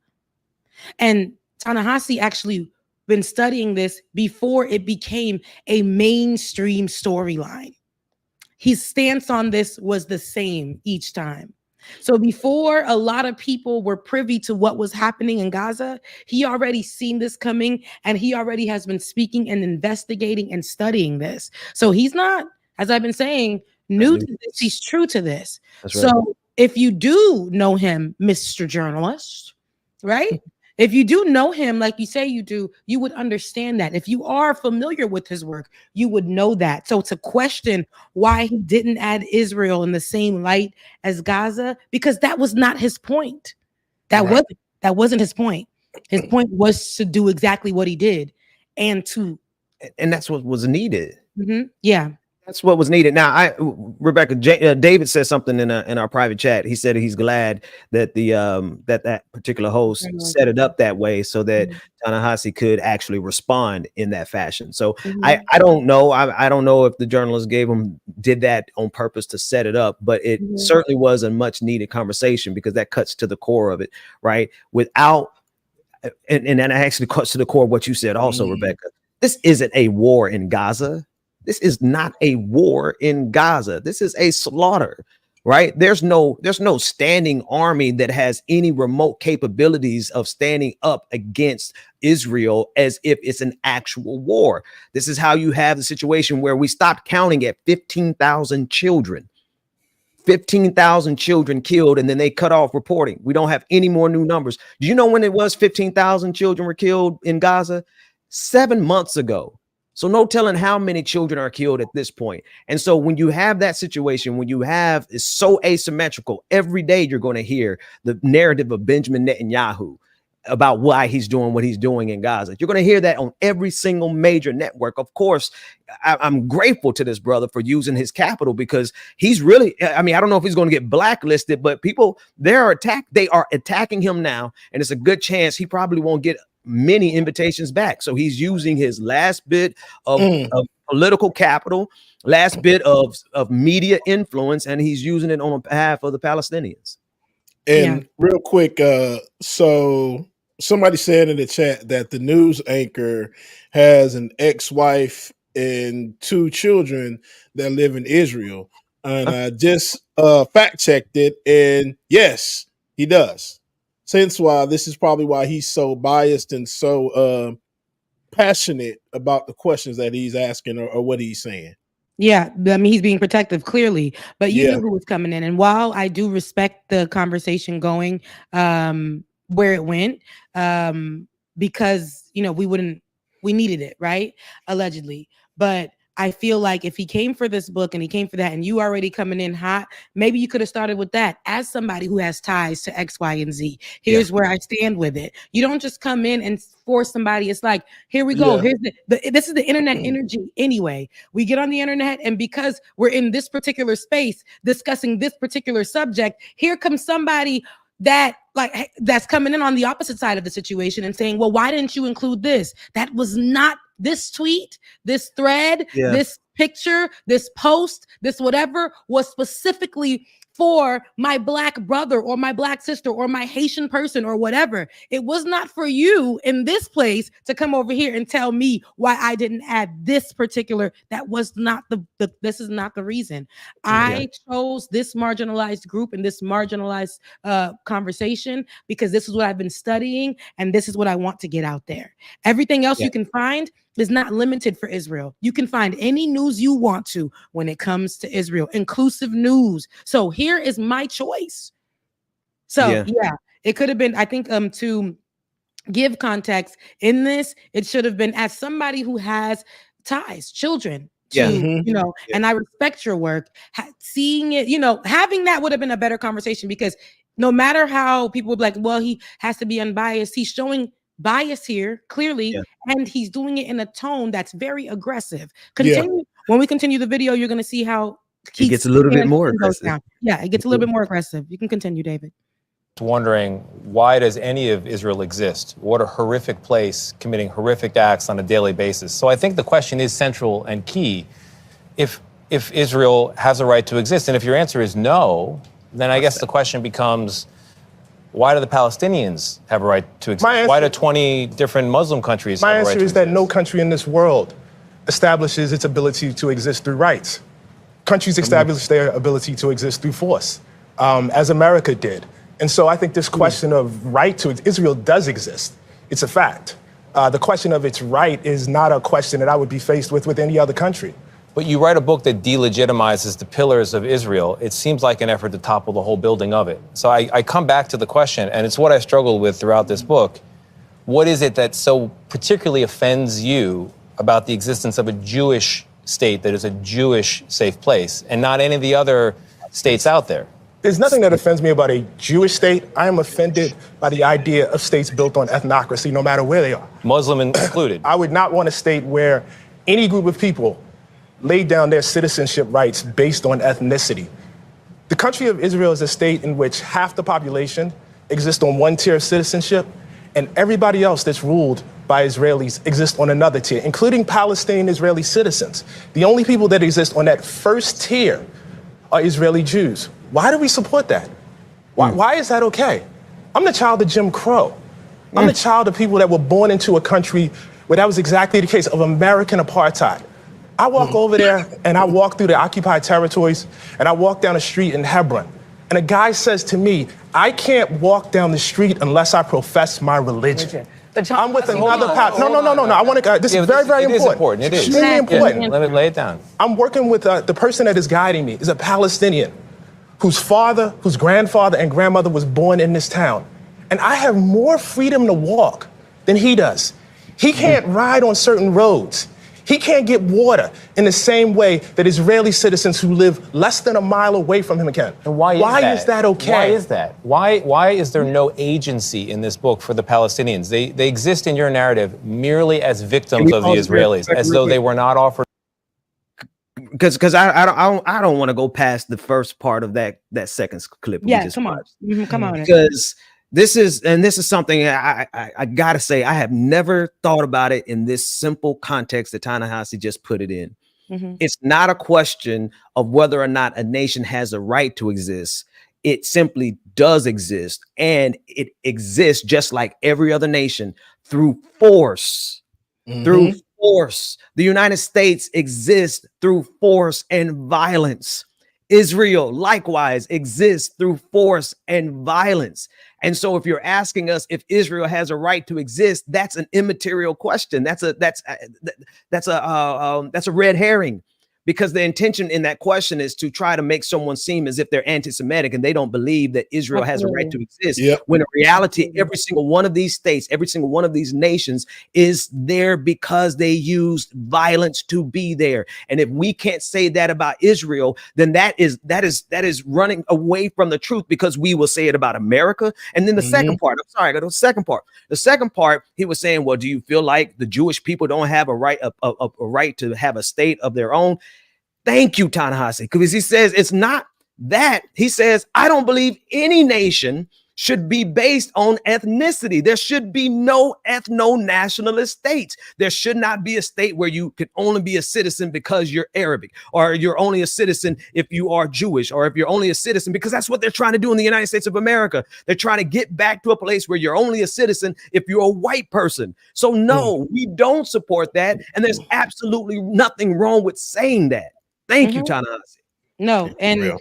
And Ta-Nehisi actually been studying this before it became a mainstream storyline. His stance on this was the same each time. So before a lot of people were privy to what was happening in Gaza, he already seen this coming, and he already has been speaking and investigating and studying this. So he's not, as I've been saying, new to this. He's true to this. That's so right. If you do know him, Mr. Journalist, right? If you do know him like you say you do, you would understand that. If you are familiar with his work, you would know that. So to question why he didn't add Israel in the same light as Gaza, because that was not his point. That wasn't his point. His point was to do exactly what he did, and that's what was needed. Yeah. That's what was needed. Now, Rebecca, David said something in our private chat. He said he's glad that that particular host set it up that way so that Ta-Nehisi could actually respond in that fashion. So I don't know. I don't know if the journalist did that on purpose to set it up, but it certainly was a much needed conversation, because that cuts to the core of it, right? And that actually cuts to the core of what you said also, Rebecca. This isn't a war in Gaza. This is not a war in Gaza. This is a slaughter, right? There's no standing army that has any remote capabilities of standing up against Israel as if it's an actual war. This is how you have the situation where we stopped counting at 15,000 children. 15,000 children killed, and then they cut off reporting. We don't have any more new numbers. Do you know when it was 15,000 children were killed in Gaza? 7 months ago. So no telling how many children are killed at this point. And so when you have that situation, it's so asymmetrical, every day you're going to hear the narrative of Benjamin Netanyahu about why he's doing what he's doing in Gaza. You're going to hear that on every single major network. Of course, I'm grateful to this brother for using his capital, because he's really, I mean, I don't know if he's going to get blacklisted, but people, they are attacking him now. And it's a good chance he probably won't get many invitations back. So he's using his last bit of political capital, last bit of media influence, and he's using it on behalf of the Palestinians. And real quick, so somebody said in the chat that the news anchor has an ex-wife and 2 children that live in Israel. And I just fact checked it, and yes, he does. Since why this is probably why he's so biased and so passionate about the questions that he's asking or what he's saying. Yeah, I mean, he's being protective, clearly, but you knew who was coming in. And while I do respect the conversation going where it went, because, you know, we needed it, right? Allegedly. But I feel like if he came for this book and he came for that, and you already coming in hot, maybe you could have started with that as somebody who has ties to X, Y, and Z. Here's where I stand with it. You don't just come in and force somebody. It's like, here we go. Here's this is the internet energy anyway. We get on the internet, and because we're in this particular space discussing this particular subject, here comes somebody that's coming in on the opposite side of the situation and saying, well, why didn't you include this? That was not this tweet, this thread, this picture, this post, this whatever was specifically for my Black brother or my Black sister or my Haitian person or whatever. It was not for you in this place to come over here and tell me why I didn't add this particular. That was not this is not the reason. I chose this marginalized group and this marginalized conversation because this is what I've been studying and this is what I want to get out there. Everything else you can find is not limited for Israel. You can find any news you want to when it comes to Israel, inclusive news. So here is my choice. So it could have been, I think, to give context in this, it should have been as somebody who has ties, children, to, you know, and I respect your work, seeing it, you know, having that would have been a better conversation, because no matter how people would be like, well, he has to be unbiased, he's showing bias here clearly, and he's doing it in a tone that's very aggressive. When we continue the video, you're going to see how he gets a little bit more aggressive. Yeah, it gets a little bit more aggressive. You can continue, David. Wondering, why does any of Israel exist? What a horrific place, committing horrific acts on a daily basis. So I think the question is central and key. If Israel has a right to exist, and if your answer is no, then I guess the question becomes, why do the Palestinians have a right to exist? Why do 20 different Muslim countries have a right to exist? My answer is that no country in this world establishes its ability to exist through rights. Countries establish their ability to exist through force, as America did. And so I think this question of right to Israel does exist. It's a fact. The question of its right is not a question that I would be faced with any other country. But you write a book that delegitimizes the pillars of Israel. It seems like an effort to topple the whole building of it. So I come back to the question, and it's what I struggled with throughout this book. What is it that so particularly offends you about the existence of a Jewish state that is a Jewish safe place and not any of the other states out there? There's nothing that offends me about a Jewish state. I am offended by the idea of states built on ethnocracy, no matter where they are. Muslim included. I would not want a state where any group of people laid down their citizenship rights based on ethnicity. The country of Israel is a state in which half the population exists on one tier of citizenship, and everybody else that's ruled by Israelis exists on another tier, including Palestinian Israeli citizens. The only people that exist on that first tier are Israeli Jews. Why do we support that? Why is that okay? I'm the child of Jim Crow. I'm the child of people that were born into a country where that was exactly the case, of American apartheid. I walk over there and I walk through the occupied territories and I walk down the street in Hebron. And a guy says to me, I can't walk down the street unless I profess my religion. I'm with another path. No. I want to. This is very, very important. It is important. It is extremely important. Let me lay it down. I'm working with the person that is guiding me is a Palestinian whose father, whose grandfather and grandmother was born in this town. And I have more freedom to walk than he does. He can't ride on certain roads. He can't get water in the same way that Israeli citizens who live less than a mile away from him can. And why is that okay? Why is that? Why is there no agency in this book for the Palestinians? They exist in your narrative merely as victims of the Israelis, as though they were not offered. Because I don't want to go past the first part of that second clip. Yeah, come on. Come on. Because this is something I gotta say, I have never thought about it in this simple context that Ta-Nehisi just put it in. It's not a question of whether or not a nation has a right to exist. It simply does exist, and it exists just like every other nation through force. Through force. The United States exists through force and violence. Israel likewise exists through force and violence. And so if you're asking us if Israel has a right to exist, that's an immaterial question. That's a red herring, because the intention in that question is to try to make someone seem as if they're anti-Semitic and they don't believe that Israel has a right to exist. When in reality, every single one of these states, every single one of these nations is there because they used violence to be there. And if we can't say that about Israel, then that is running away from the truth, because we will say it about America. And then the second part, I'm sorry, I got the second part. The second part, he was saying, well, do you feel like the Jewish people don't have a right to have a state of their own? Thank you, Ta-Nehisi, because he says it's not that. He says, I don't believe any nation should be based on ethnicity. There should be no ethno-nationalist states. There should not be a state where you can only be a citizen because you're Arabic, or you're only a citizen if you are Jewish, or if you're only a citizen, because that's what they're trying to do in the United States of America. They're trying to get back to a place where you're only a citizen if you're a white person. So no, we don't support that. And there's absolutely nothing wrong with saying that. Thank you, Ta-Nehisi. No, and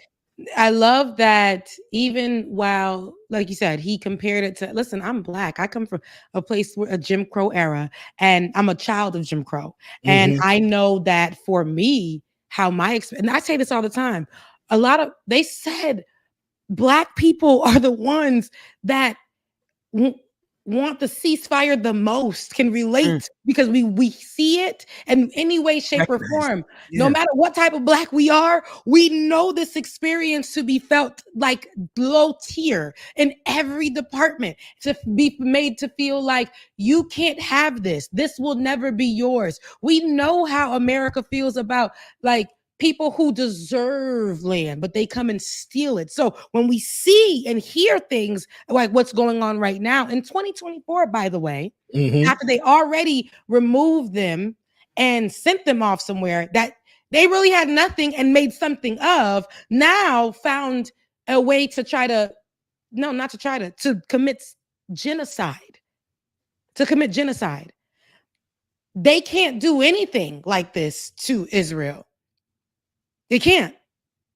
I love that even while, like you said, he compared it to, listen, I'm Black. I come from a place where a Jim Crow era, and I'm a child of Jim Crow. And I know that for me, how and I say this all the time, they said Black people are the ones that want the ceasefire the most, can relate, because we see it in any way, shape, or form. No matter what type of Black we are, we know this experience to be felt like low tier in every department, to be made to feel like you can't have this. This will never be yours. We know how America feels about like people who deserve land, but they come and steal it. So when we see and hear things like what's going on right now in 2024, by the way, after they already removed them and sent them off somewhere that they really had nothing and made something of, now found a way to to commit genocide. They can't do anything like this to Israel. They can't.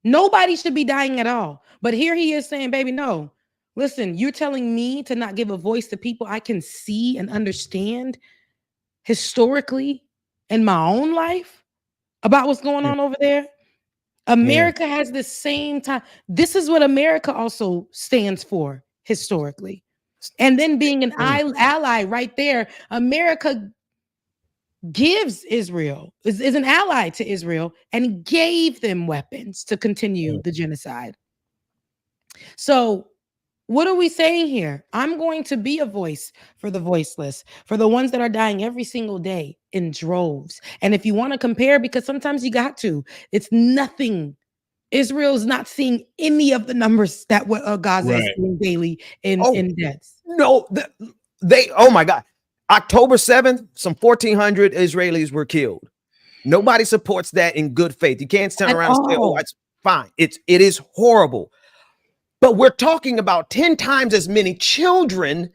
Nobody should be dying at all. But here he is saying, baby, no. Listen, you're telling me to not give a voice to people I can see and understand historically in my own life about what's going on over there? America has the same time. This is what America also stands for historically. And then being an ally right there, America gives Israel, is an ally to Israel, and gave them weapons to continue the genocide. So what are we saying here? I'm going to be a voice for the voiceless, for the ones that are dying every single day in droves. And if you want to compare, because sometimes you got to, it's nothing. Israel's not seeing any of the numbers that Gaza is seeing daily in deaths. No, oh my God. October 7th, some 1,400 Israelis were killed. Nobody supports that in good faith. You can't turn around and say, oh, it's fine. It is horrible. But we're talking about 10 times as many children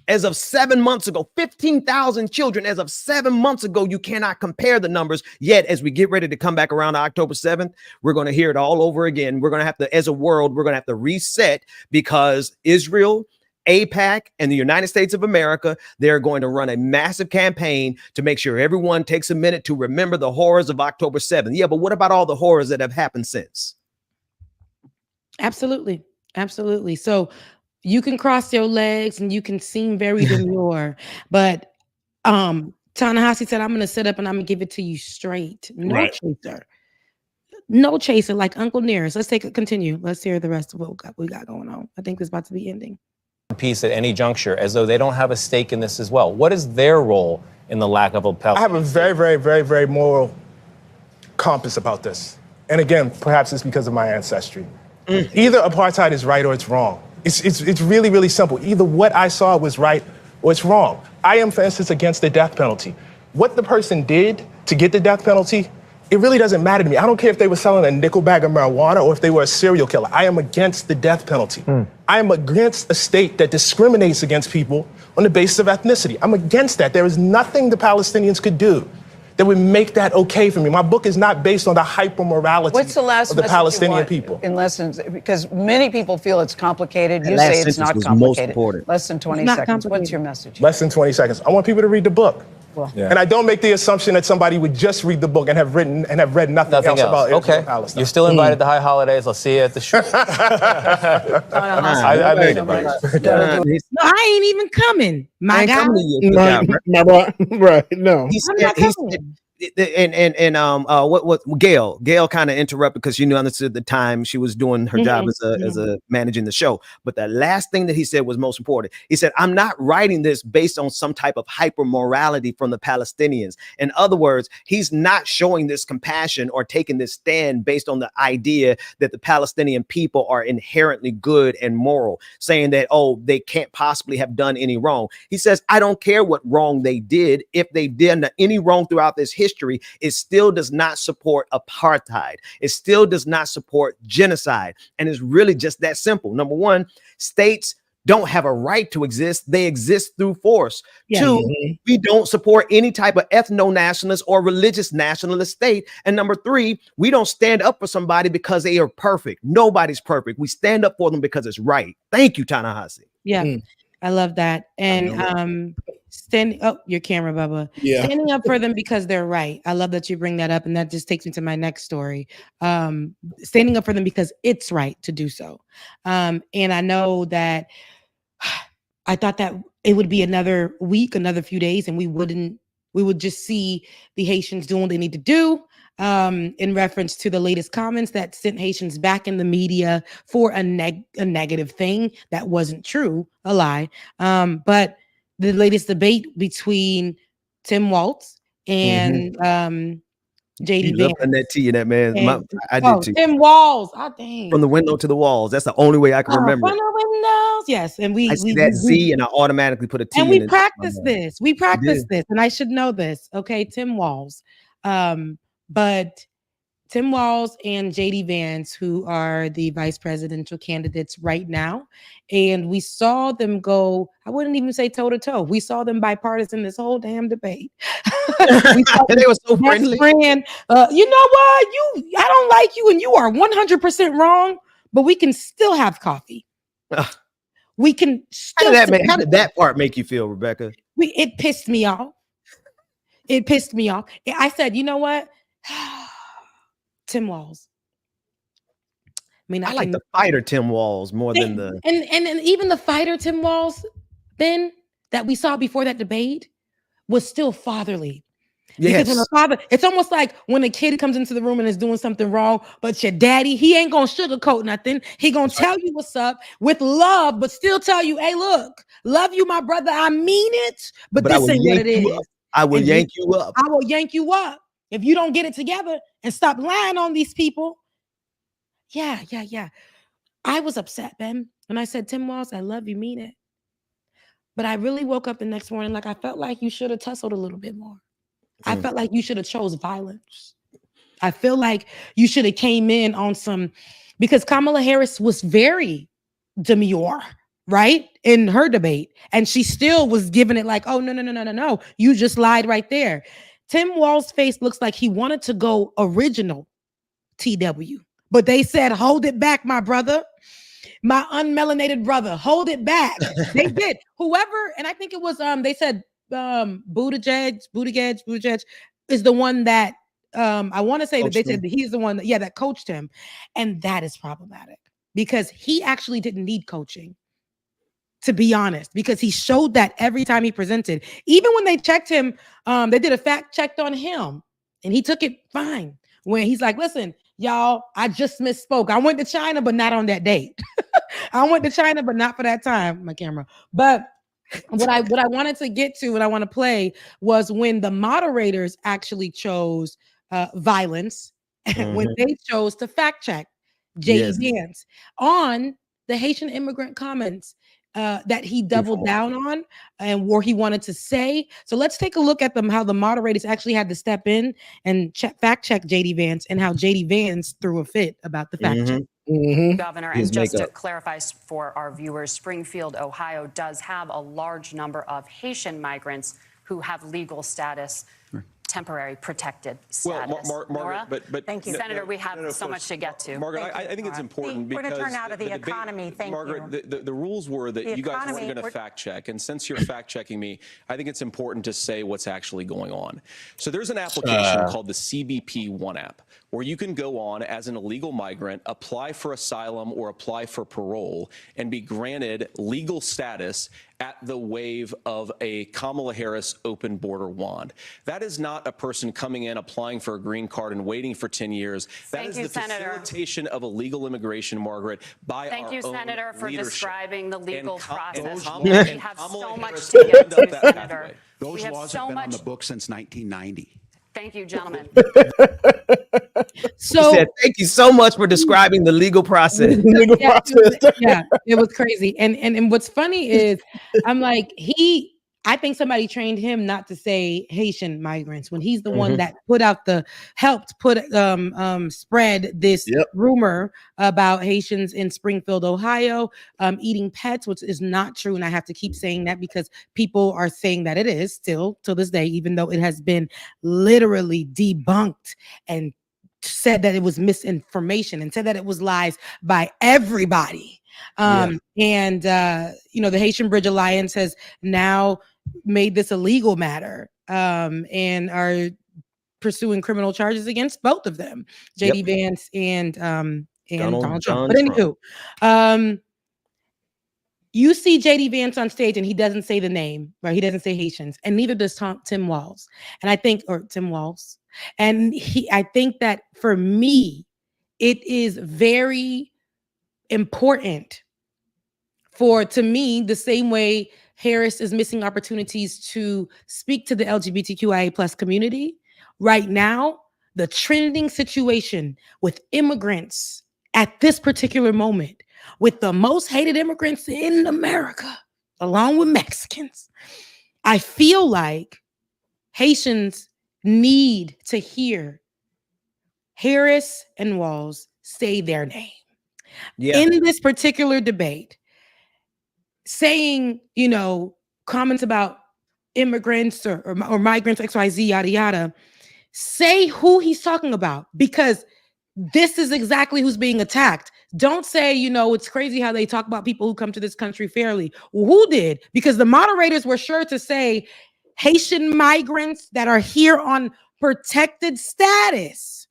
as of 7 months ago, 15,000 children as of 7 months ago. You cannot compare the numbers. Yet, as we get ready to come back around October 7th, we're going to hear it all over again. We're going to have to, as a world, we're going to have to reset, because Israel, AIPAC, and the United States of America, they're going to run a massive campaign to make sure everyone takes a minute to remember the horrors of October 7th. Yeah, but what about all the horrors that have happened since? Absolutely. Absolutely. So you can cross your legs and you can seem very demure, but Ta-Nehisi said, I'm going to sit up and I'm going to give it to you straight. No Right. chaser. No chaser like Uncle Nearest. Let's continue. Let's hear the rest of what we got going on. I think this is about to be ending. Peace at any juncture, as though they don't have a stake in this as well. What is their role in the lack of a I have a very, very, very, very moral compass about this. And again, perhaps it's because of my ancestry. Either apartheid is right or it's wrong. It's really, really simple. Either what I saw was right or it's wrong. I am, for instance, against the death penalty. What the person did to get the death penalty, it really doesn't matter to me. I don't care if they were selling a nickel bag of marijuana or if they were a serial killer. I am against the death penalty. I am against a state that discriminates against people on the basis of ethnicity. I'm against that. There is nothing the Palestinians could do that would make that okay for me. My book is not based on the hyper-morality What's the last of the message you Palestinian want people. in lessons? Because many people feel it's complicated. That You last say it's sentence not was most complicated. important. Less than 20 It's not seconds. What's complicated. your message? Less than 20 seconds. I want people to read the book. And I don't make the assumption that somebody would just read the book and have read nothing else about Israel Okay. and Palestine. You're still invited to High Holidays. I'll see you at the show. I made it, buddy. No, I ain't even coming. My guy. My boy, right? No. What Gail kind of interrupted because she knew understood the time she was doing her job as a managing the show. But the last thing that he said was most important. He said, I'm not writing this based on some type of hyper morality from the Palestinians. In other words, he's not showing this compassion or taking this stand based on the idea that the Palestinian people are inherently good and moral, saying that, oh, they can't possibly have done any wrong. He says, I don't care what wrong they did. If they did any wrong throughout this history, it still does not support apartheid. It still does not support genocide. And it's really just that simple. Number one, states don't have a right to exist. They exist through force. Yeah. Two, we don't support any type of ethno-nationalist or religious nationalist state. And number three, we don't stand up for somebody because they are perfect. Nobody's perfect. We stand up for them because it's right. Thank you, Ta-Nehisi. Yeah. I love that. And your camera, Bubba. Yeah. Standing up for them because they're right. I love that you bring that up. And that just takes me to my next story. Standing up for them because it's right to do so. And I know that I thought that it would be another week, another few days, and we would just see the Haitians doing what they need to do. In reference to the latest comments that sent Haitians back in the media for a negative thing that wasn't true, a lie. But the latest debate between Tim Walz and JD Vance. Loving that tea in that man. I did too. Tim Walz. Oh, dang. From the window to the walls. That's the only way I can remember. From the windows. Yes. And I see that Z and I automatically put a T and in we it. practice this. We practice this. And I should know this. Okay. Tim Walz. But Tim Walz and JD Vance, who are the vice presidential candidates right now, and we saw them go, I wouldn't even say toe to toe. We saw them bipartisan this whole damn debate. And they were so friendly. Friend, you know what? I don't like you, and you are 100% wrong, but we can still have coffee. We can still. How did that part make you feel, Rebecca? It pissed me off. It pissed me off. I said, you know what? Tim Walz. I like the fighter Tim Walz more than the and even the fighter Tim Walz then that we saw before that debate was still fatherly. Yes. Because when a father, it's almost like when a kid comes into the room and is doing something wrong, but your daddy, he ain't gonna sugarcoat nothing. He gonna tell you what's up with love, but still tell you, hey, look, love you, my brother. I mean it, but this ain't what it is. I will yank you up. I will yank you up if you don't get it together and stop lying on these people. Yeah. I was upset, Ben. And I said, Tim Walz, I love you, mean it. But I really woke up the next morning like I felt like you should have tussled a little bit more. I felt like you should have chose violence. I feel like you should have came in on some, because Kamala Harris was very demure, right? In her debate. And she still was giving it like, oh, no. You just lied right there. Tim Walz's face looks like he wanted to go original TW, but they said, hold it back, my brother, my unmelanated brother, hold it back. They did. Whoever, and I think it was, they said Buttigieg is the one that, I want to say that they said that he's the one that coached him. And that is problematic because he actually didn't need coaching. to be honest, because he showed that every time he presented. Even when they checked him, they did a fact check on him and he took it fine. When he's like, listen, y'all, I just misspoke. I went to China, but not on that date. I went to China, but not for that time, my camera. But what I wanted to get to and I want to play was when the moderators actually chose violence, when they chose to fact check JD Vance on the Haitian immigrant comments that he doubled down on and where he wanted to say. So let's take a look at them, how the moderators actually had to step in and fact check JD Vance and how JD Vance threw a fit about the fact check. Governor, and just to clarify for our viewers, Springfield, Ohio does have a large number of Haitian migrants who have legal status, temporary protected status. Margaret, but thank you, Senator. We have so much to get to. Margaret, I think it's important because we're going to turn out of the economy. Thank Margaret, you. The rules were that you guys weren't going to fact check, and since you're fact checking me, I think it's important to say what's actually going on. So there's an application called the CBP One app, where you can go on as an illegal migrant, apply for asylum or apply for parole, and be granted legal status at the wave of a Kamala Harris open border wand. That is not a person coming in, applying for a green card and waiting for 10 years. That is the facilitation of illegal immigration, Margaret, by our own Thank you, Senator, for leadership. describing the legal process. Kamala We Harris have so much Harris to get to, opened up that Senator. pathway. Those We have laws so have been on much. the books since 1990. Thank you, gentlemen. So thank you so much for describing the legal process. Yeah, it was crazy. And what's funny is I'm like, I think somebody trained him not to say Haitian migrants when he's the one that helped spread this rumor about Haitians in Springfield, Ohio, eating pets, which is not true. And I have to keep saying that because people are saying that it is still to this day, even though it has been literally debunked and said that it was misinformation and said that it was lies by everybody. And the Haitian Bridge Alliance has now made this a legal matter and are pursuing criminal charges against both of them, JD Vance and Donald Trump. But anywho, you see JD Vance on stage and he doesn't say the name, right? He doesn't say Haitians, and neither does Tim Walz. And Tim Walz. And I think that for me, it is very important to me, the same way Harris is missing opportunities to speak to the LGBTQIA plus community. Right now, the trending situation with immigrants at this particular moment, with the most hated immigrants in America, along with Mexicans, I feel like Haitians need to hear Harris and Walz say their name. In this particular debate, saying, comments about immigrants or migrants, XYZ, yada, yada, say who he's talking about, because this is exactly who's being attacked. Don't say, it's crazy how they talk about people who come to this country fairly. Well, who did? Because the moderators were sure to say Haitian migrants that are here on protected status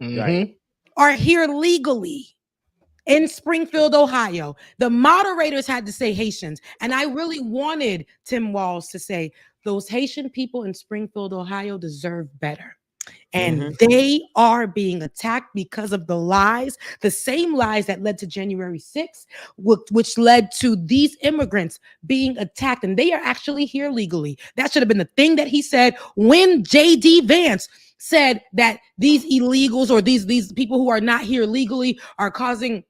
are here legally. In Springfield, Ohio, the moderators had to say Haitians. And I really wanted Tim Walz to say those Haitian people in Springfield, Ohio deserve better. And they are being attacked because of the lies, the same lies that led to January 6th, which led to these immigrants being attacked. And they are actually here legally. That should have been the thing that he said when JD Vance said that these illegals or these people who are not here legally are causing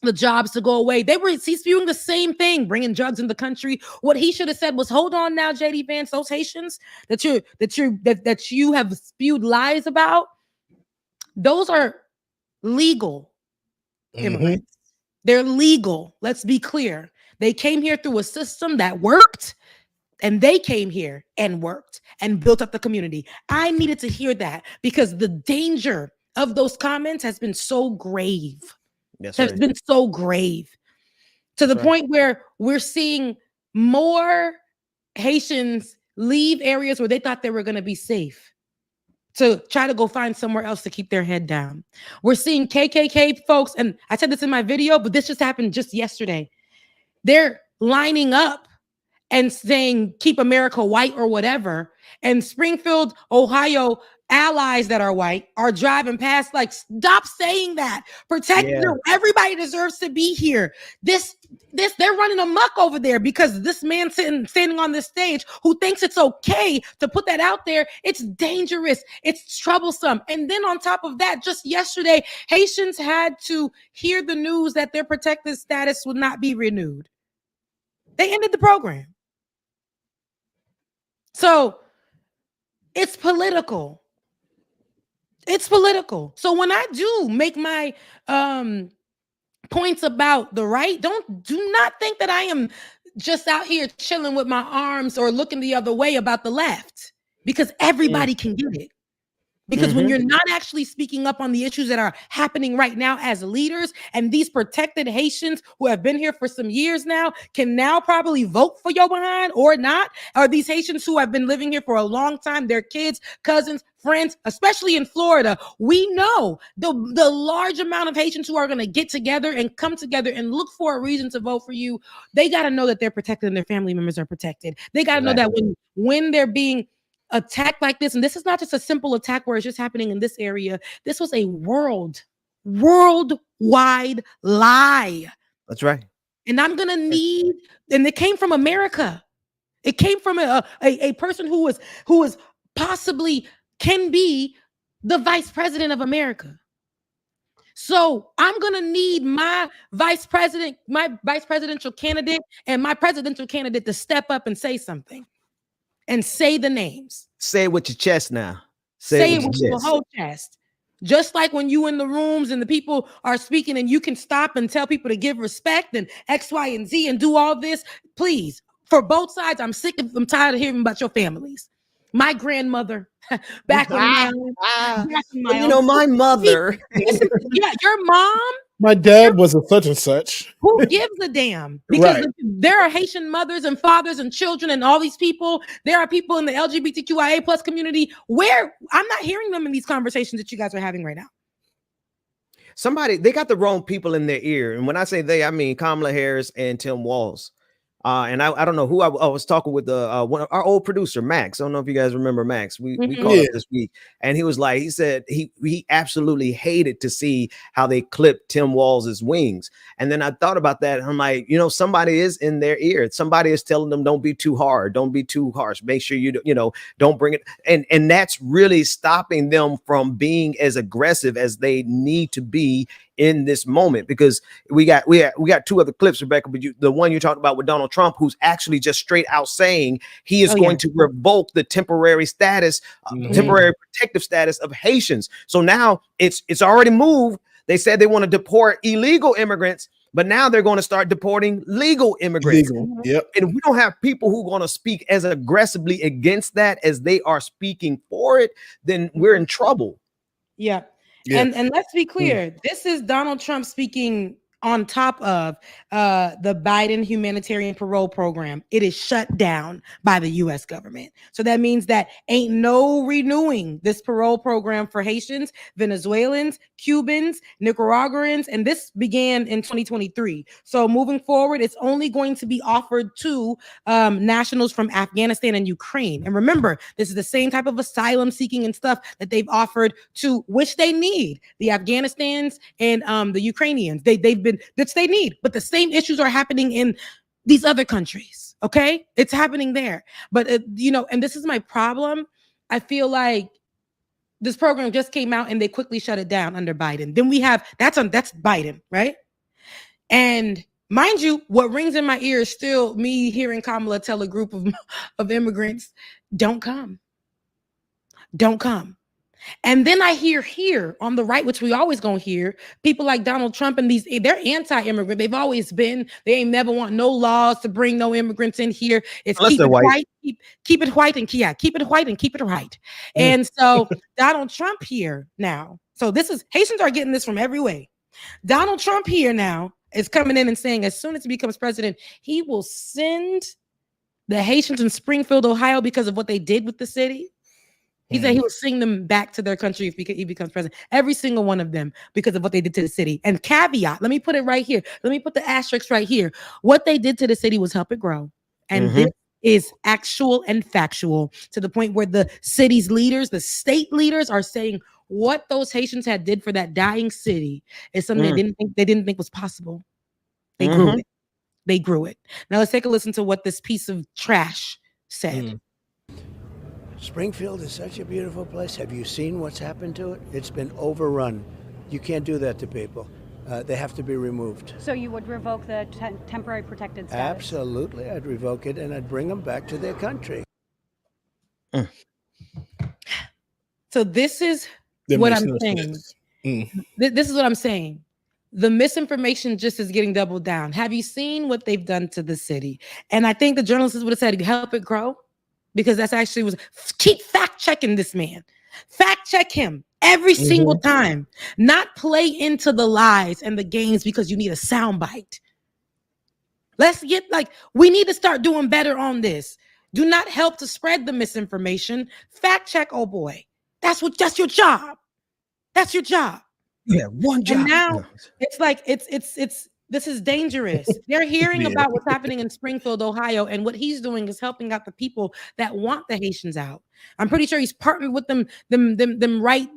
the jobs to go away. He's spewing the same thing, bringing drugs in the country. What he should have said was, hold on now, JD Vance, those Haitians that you have spewed lies about, those are legal immigrants. They're legal. Let's be clear. They came here through a system that worked, and they came here and worked and built up the community. I needed to hear that because the danger of those comments has been so grave. Has been so grave to the point where we're seeing more Haitians leave areas where they thought they were going to be safe to try to go find somewhere else to keep their head down. We're seeing KKK folks, and I said this in my video, but this just happened just yesterday. They're lining up and saying keep America white or whatever, and Springfield, Ohio allies that are white are driving past, like, stop saying that. Protect everybody deserves to be here. This they're running amok over there because this man standing on this stage who thinks it's okay to put that out there. It's dangerous. It's troublesome. And then on top of that, just yesterday, Haitians had to hear the news that their protected status would not be renewed. They ended the program. So it's political. It's political. So when I do make my points about the right, do not think that I am just out here chilling with my arms or looking the other way about the left, because everybody can get it. Because when you're not actually speaking up on the issues that are happening right now as leaders, and these protected Haitians who have been here for some years now can now probably vote for your behind or not, or these Haitians who have been living here for a long time, their kids, cousins, friends, especially in Florida, we know the large amount of Haitians who are going to get together and come together and look for a reason to vote for you. They got to know that they're protected and their family members are protected. They got to know that when they're being attack like this, and this is not just a simple attack where it's just happening in this area. This was a worldwide lie. That's right. And I'm gonna need, and it came from America. It came from a person who was possibly can be the vice president of America. So I'm gonna need my vice presidential candidate, and my presidential candidate to step up and say something. And say the names. Say it with your chest now. Say it with your whole chest. Just like when you in the rooms and the people are speaking and you can stop and tell people to give respect and X, Y, and Z and do all this. Please, for both sides, I'm tired of hearing about your families. My grandmother, back in my my mother. Yeah, your mom. My dad was a such and such. Who gives a damn? Because there are Haitian mothers and fathers and children and all these people. There are people in the LGBTQIA plus community where I'm not hearing them in these conversations that you guys are having right now. They got the wrong people in their ear. And when I say they, I mean Kamala Harris and Tim Walz. And I don't know who I was talking with one of our old producer, Max. I don't know if you guys remember Max. We called up this week, and he said he absolutely hated to see how they clipped Tim Walz's wings. And then I thought about that. And I'm like, somebody is in their ear. Somebody is telling them, don't be too hard. Don't be too harsh. Make sure don't bring it. And that's really stopping them from being as aggressive as they need to be in this moment, because we got two other clips, Rebecca, but the one you talked about with Donald Trump, who's actually just straight out saying he is going to revoke the temporary status, temporary protective status of Haitians. So now it's already moved. They said they want to deport illegal immigrants, but now they're going to start deporting legal immigrants. Yep. And if we don't have people who are going to speak as aggressively against that as they are speaking for it, then we're in trouble. Yeah. And let's be clear, this is Donald Trump speaking on top of the Biden humanitarian parole program. It is shut down by the U.S. government. So that means that ain't no renewing this parole program for Haitians, Venezuelans, Cubans, Nicaraguans, and this began in 2023. So moving forward, it's only going to be offered to nationals from Afghanistan and Ukraine. And remember, this is the same type of asylum seeking and stuff that they've offered to, which they need, the Afghanistans and the Ukrainians. They've been, which they need, but the same issues are happening in these other countries. Okay, it's happening there. But and this is my problem. I feel like this program just came out and they quickly shut it down under Biden. Then we have that's Biden, right? And mind you, what rings in my ear is still me hearing Kamala tell a group of immigrants, "Don't come, don't come." And then I hear here on the right, which we always gonna hear, people like Donald Trump and they're anti-immigrant. They've always been. They ain't never want no laws to bring no immigrants in here. It's keep it white, keep it white, and keep it white and keep it right. And so Donald Trump here now. So this is Haitians are getting this from every way. Donald Trump here now is coming in and saying as soon as he becomes president, he will send the Haitians in Springfield, Ohio, because of what they did with the city. He said he will sing them back to their country if he becomes president. Every single one of them because of what they did to the city. And caveat, let me put it right here. Let me put the asterisk right here. What they did to the city was help it grow. And this is actual and factual, to the point where the city's leaders, the state leaders, are saying what those Haitians had did for that dying city is something they didn't think was possible. They grew it. They grew it. Now let's take a listen to what this piece of trash said. Springfield is such a beautiful place. Have you seen what's happened to it? It's been overrun. You can't do that to people. They have to be removed. So you would revoke the temporary protected status? Absolutely. I'd revoke it and I'd bring them back to their country. So this is what I'm saying. This is what I'm saying. The misinformation just is getting doubled down. Have you seen what they've done to the city? And I think the journalists would have said, help it grow. Because that's actually was keep fact checking this man. Fact check him every single time. Not play into the lies and the games because you need a soundbite. Let's get we need to start doing better on this. Do not help to spread the misinformation. Fact check, oh boy. That's your job. That's your job. Yeah, one job. And now it's this is dangerous. They're hearing about what's happening in Springfield, Ohio, and what he's doing is helping out the people that want the Haitians out. I'm pretty sure he's partnered with them white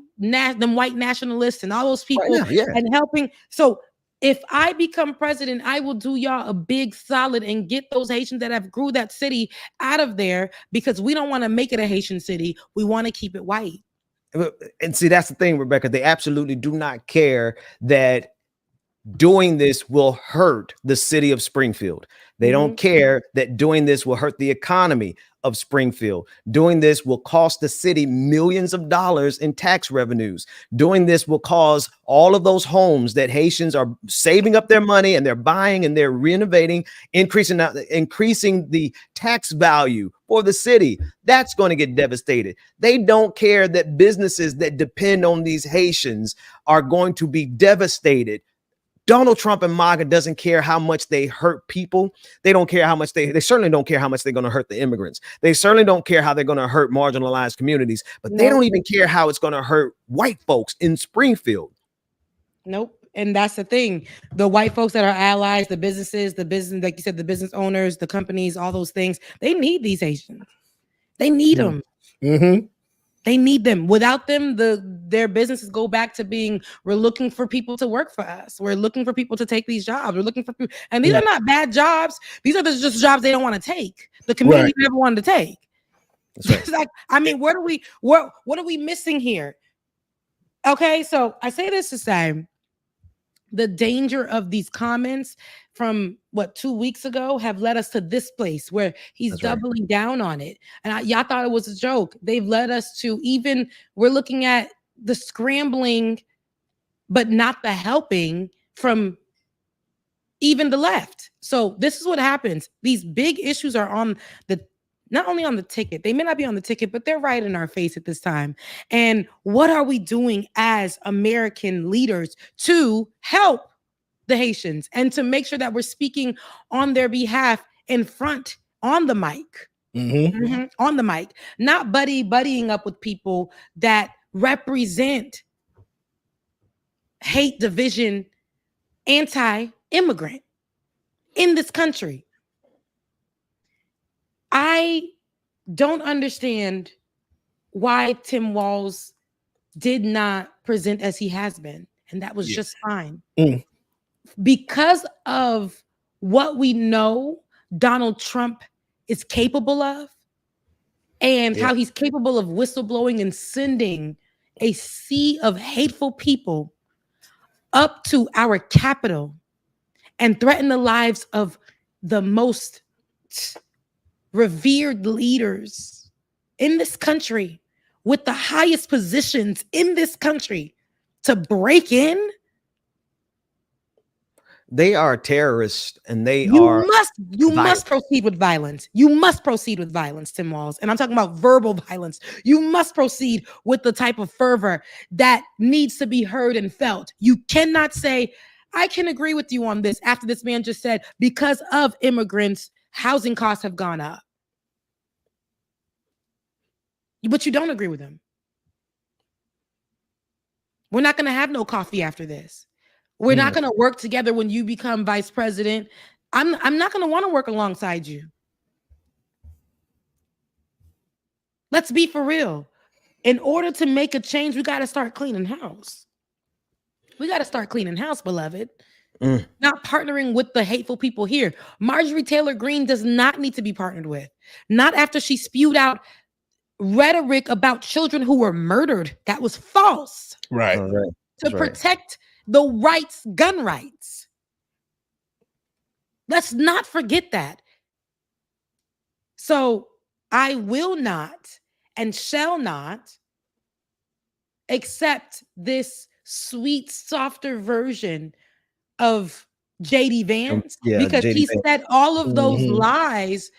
nationalists and all those people and helping. So if I become president, I will do y'all a big solid and get those Haitians that have grew that city out of there, because we don't want to make it a Haitian city. We want to keep it white. And see, that's the thing, Rebecca. They absolutely do not care that doing this will hurt the city of Springfield. They don't care that doing this will hurt the economy of Springfield. Doing this will cost the city millions of dollars in tax revenues. Doing this will cause all of those homes that Haitians are saving up their money and they're buying and they're renovating, increasing the tax value for the city. That's going to get devastated. They don't care that businesses that depend on these Haitians are going to be devastated. Donald Trump and MAGA doesn't care how much they hurt people. They don't care how much they certainly don't care how much they're going to hurt the immigrants. They certainly don't care how they're going to hurt marginalized communities, but they don't even care how it's going to hurt white folks in Springfield. Nope. And that's the thing. The white folks that are allies, the businesses, like you said, the business owners, the companies, all those things, they need these Haitians. They need them. They need them. Without them, their businesses go back to being, we're looking for people to work for us. We're looking for people to take these jobs. We're looking for people. And these are not bad jobs. These are just jobs they don't want to take. The community never wanted to take. It's like, I mean, what are we missing here? Okay, so I say this to say the danger of these comments from 2 weeks ago have led us to this place where he's doubling down on it. And y'all thought it was a joke. They've led us to we're looking at the scrambling, but not the helping from even the left. So this is what happens. These big issues are not only on the ticket, they may not be on the ticket, but they're right in our face at this time. And what are we doing as American leaders to help the Haitians and to make sure that we're speaking on their behalf in front on the mic, on the mic, not buddying up with people that represent hate, division, anti-immigrant in this country. I don't understand why Tim Walz did not present as he has been, and that was just fine. Because of what we know Donald Trump is capable of, and how he's capable of whistleblowing and sending a sea of hateful people up to our Capitol and threaten the lives of the most revered leaders in this country with the highest positions in this country to break in. They are terrorists, and you must proceed with violence. You must proceed with violence, Tim Walz. And I'm talking about verbal violence. You must proceed with the type of fervor that needs to be heard and felt. You cannot say, I can agree with you on this after this man just said, because of immigrants, housing costs have gone up. But you don't agree with him. We're not going to have no coffee after this. We're not going to work together when you become vice president. I'm not going to want to work alongside you. Let's be for real. In order to make a change, we got to start cleaning house. We got to start cleaning house, beloved. Not partnering with the hateful people here. Marjorie Taylor Greene does not need to be partnered with. Not after she spewed out rhetoric about children who were murdered. That was false. Right. To protect the rights, gun rights. Let's not forget that. So I will not and shall not accept this sweet, softer version of JD Vance because JD he Vance. said all of those lies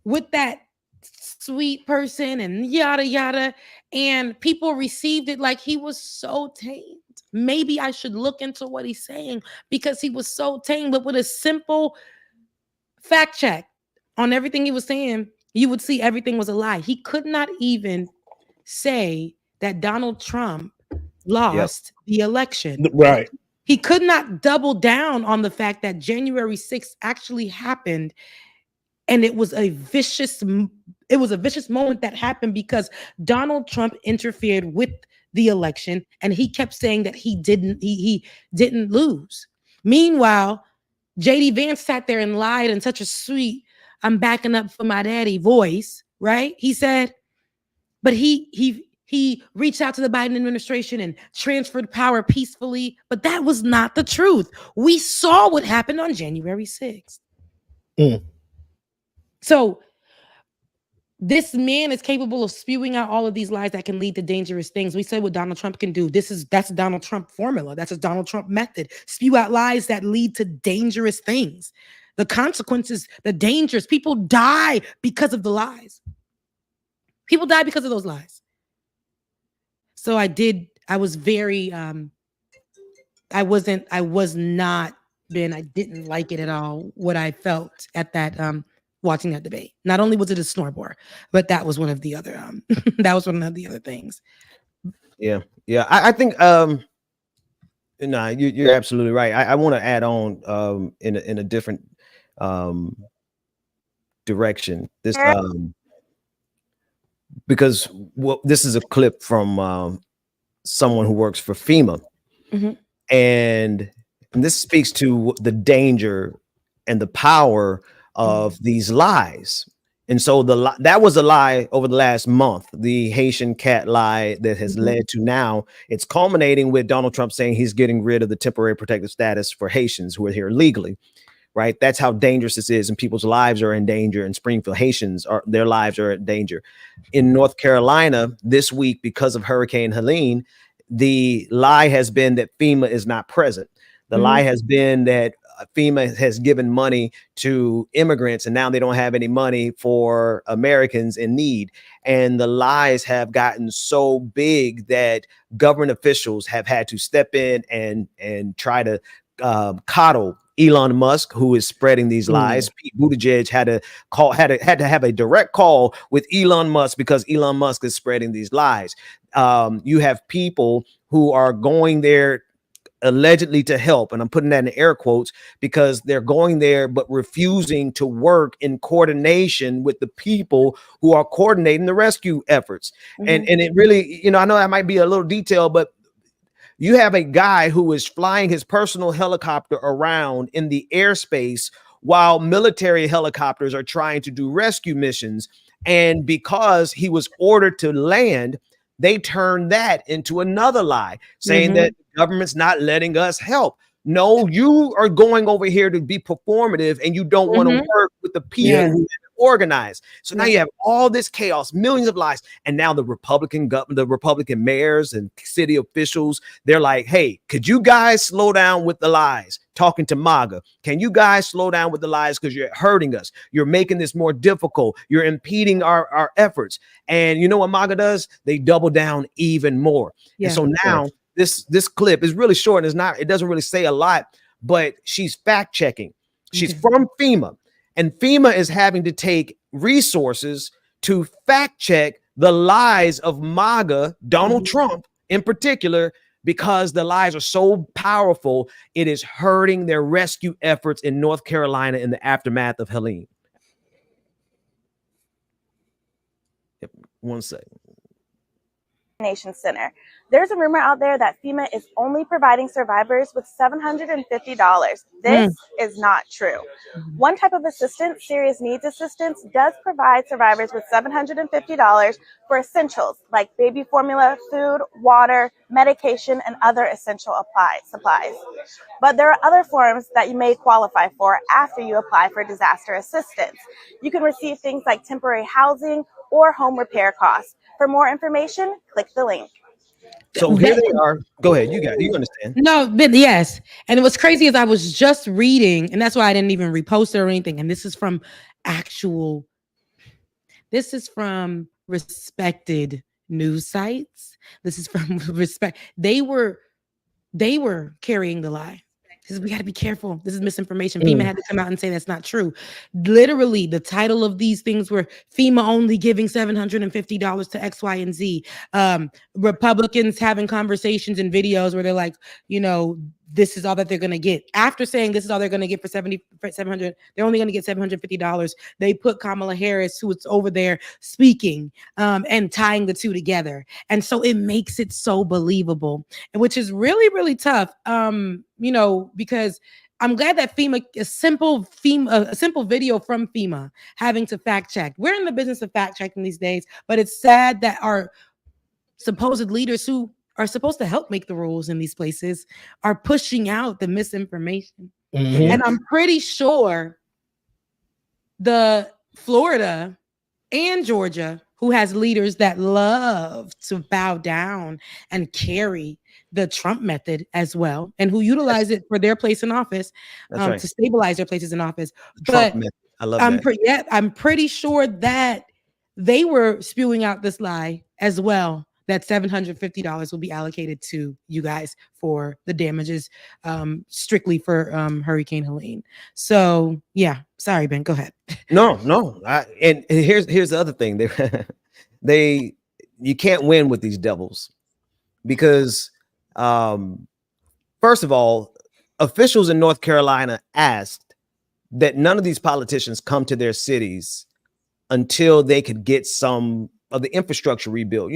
with that sweet person and yada yada, and people received it like he was so tamed. Maybe I should look into what he's saying because he was so tamed, but with a simple fact check on everything he was saying, you would see everything was a lie. He could not even say that Donald Trump lost the election. Right. He could not double down on the fact that January 6th actually happened, and it was a vicious moment that happened because Donald Trump interfered with the election, and he kept saying that he didn't lose. Meanwhile, JD Vance sat there and lied in such a sweet, I'm backing up for my daddy voice, right? He said, but he reached out to the Biden administration and transferred power peacefully, but that was not the truth. We saw what happened on January 6th. So this man is capable of spewing out all of these lies that can lead to dangerous things. We said what Donald Trump can do. That's a Donald Trump formula. That's a Donald Trump method. Spew out lies that lead to dangerous things. The consequences, the dangers, people die because of the lies. People die because of those lies. So I didn't like it at all, what I felt at that, watching that debate. Not only was it a snore, but that was one of the other, things. Yeah. I think, you're absolutely right. I want to add on, in a different, direction. This, because this is a clip from someone who works for FEMA, and this speaks to the danger and the power of these lies. And so that was a lie over the last month, the Haitian cat lie that has led to now it's culminating with Donald Trump saying he's getting rid of the temporary protective status for Haitians who are here legally. Right. That's how dangerous this is. And people's lives are in danger. In Springfield, their lives are in danger. In North Carolina this week, because of Hurricane Helene, the lie has been that FEMA is not present. The lie has been that FEMA has given money to immigrants and now they don't have any money for Americans in need. And the lies have gotten so big that government officials have had to step in and try to coddle Elon Musk, who is spreading these lies. Pete Buttigieg had to have a direct call with Elon Musk because Elon Musk is spreading these lies. You have people who are going there allegedly to help, and I'm putting that in air quotes because they're going there but refusing to work in coordination with the people who are coordinating the rescue efforts. And it really, I know that might be a little detail, but you have a guy who is flying his personal helicopter around in the airspace while military helicopters are trying to do rescue missions. And because he was ordered to land, they turned that into another lie, saying that the government's not letting us help. No, you are going over here to be performative and you don't want to work with the people who organized. So now you have all this chaos, millions of lies. And now the Republican mayors and city officials, they're like, hey, could you guys slow down with the lies? Talking to MAGA. Can you guys slow down with the lies? Because you're hurting us. You're making this more difficult. You're impeding our efforts. And you know what MAGA does? They double down even more. And so now this clip is really short and it doesn't really say a lot, but she's fact checking. She's from FEMA. And FEMA is having to take resources to fact check the lies of MAGA, Donald Trump in particular, because the lies are so powerful, it is hurting their rescue efforts in North Carolina in the aftermath of Helene. 1 second. Nation Center. There's a rumor out there that FEMA is only providing survivors with $750. This is not true. One type of assistance, serious needs assistance, does provide survivors with $750 for essentials like baby formula, food, water, medication, and other essential supplies. But there are other forms that you may qualify for after you apply for disaster assistance. You can receive things like temporary housing or home repair costs. For more information, click the link. So here they are. Go ahead. You understand. No, but yes. And what's crazy is I was just reading, and that's why I didn't even repost it or anything. And this is from respected news sites. This is from respect. They were carrying the lie. We got to be careful. This is misinformation. FEMA had to come out and say that's not true. Literally, the title of these things were FEMA only giving $750 to X, Y, and Z. Republicans having conversations and videos where they're like, this is all that they're going to get. After saying this is all they're going to get for $700, they're only going to get $750. They put Kamala Harris, who is over there speaking and tying the two together. And so it makes it so believable, which is really, really tough, because I'm glad that a simple video from FEMA having to fact check. We're in the business of fact checking these days, but it's sad that our supposed leaders who are supposed to help make the rules in these places are pushing out the misinformation. And I'm pretty sure the Florida and Georgia, who has leaders that love to bow down and carry the Trump method as well, and who utilize it for their place in office, to stabilize their places in office. Trump method. I love that. I'm pretty sure that they were spewing out this lie as well, that $750 will be allocated to you guys for the damages, strictly for Hurricane Helene. So yeah, sorry, Ben, go ahead. No. And here's the other thing. You can't win with these devils because, first of all, officials in North Carolina asked that none of these politicians come to their cities until they could get some of the infrastructure rebuilt.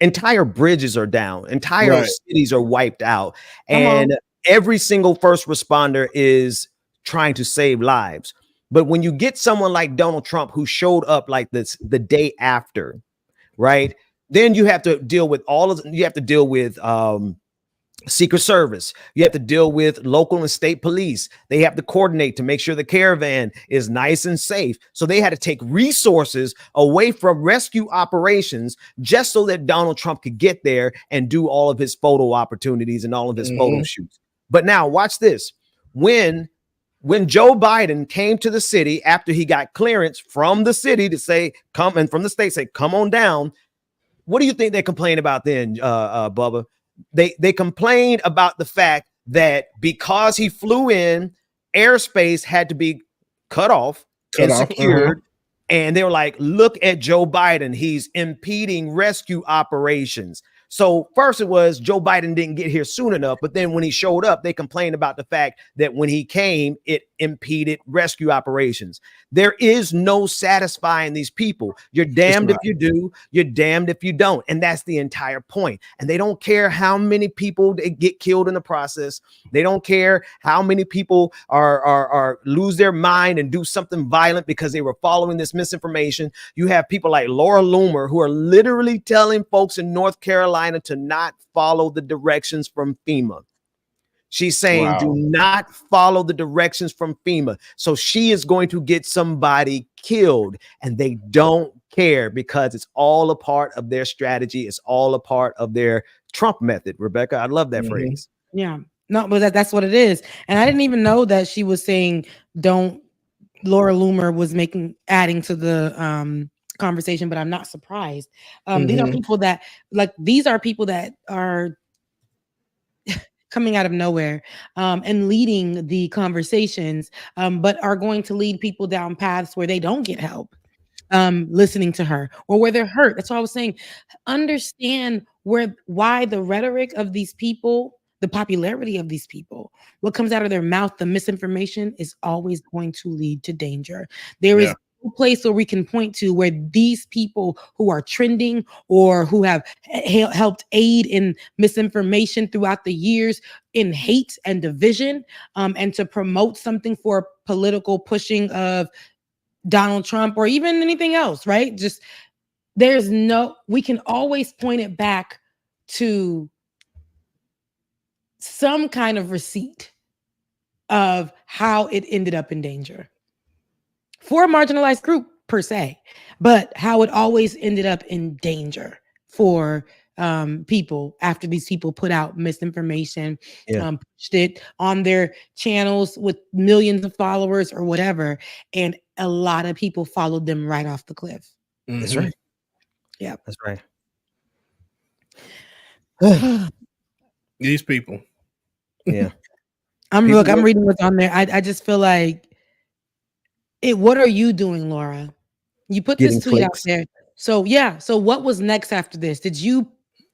Entire bridges are down, entire cities are wiped out, and every single first responder is trying to save lives. But when you get someone like Donald Trump, who showed up like this the day after, right? Then you have to deal with Secret Service. You have to deal with local and state police. They have to coordinate to make sure the caravan is nice and safe. So they had to take resources away from rescue operations just so that Donald Trump could get there and do all of his photo opportunities and all of his photo shoots. But now watch this. When Joe Biden came to the city after he got clearance from the city to say, come, and from the state say, come on down. What do you think they complained about then, Bubba? They complained about the fact that because he flew in, airspace had to be cut off and secured. And they were like, look at Joe Biden. He's impeding rescue operations. So first it was Joe Biden didn't get here soon enough. But then when he showed up, they complained about the fact that when he came, it impeded rescue operations. There is no satisfying these people. You're damned if you do, you're damned if you don't. And that's the entire point. And they don't care how many people they get killed in the process. They don't care how many people are lose their mind and do something violent because they were following this misinformation. You have people like Laura Loomer who are literally telling folks in North Carolina to not follow the directions from FEMA. She's saying, do not follow the directions from FEMA. So she is going to get somebody killed, and they don't care because it's all a part of their strategy. It's all a part of their Trump method. Rebecca, I love that phrase. Yeah, no, but that's what it is. And I didn't even know that she was saying, Laura Loomer was adding to the, conversation, but I'm not surprised. These are people that are coming out of nowhere and leading the conversations, but are going to lead people down paths where they don't get help listening to her, or where they're hurt. That's what I was saying. Understand why the rhetoric of these people, the popularity of these people, what comes out of their mouth, the misinformation is always going to lead to danger. There is no place where we can point to where these people who are trending or who have helped aid in misinformation throughout the years, in hate and division, and to promote something for political pushing of Donald Trump or even anything else, right? Just we can always point it back to some kind of receipt of how it ended up in danger for a marginalized group per se, but how it always ended up in danger for people after these people put out misinformation, pushed it on their channels with millions of followers or whatever, and a lot of people followed them right off the cliff. That's right. Yeah, that's right. These people. Yeah. I'm reading what's on there. I just feel like what are you doing, Laura? You put this tweet out there. So what was next after this? Did you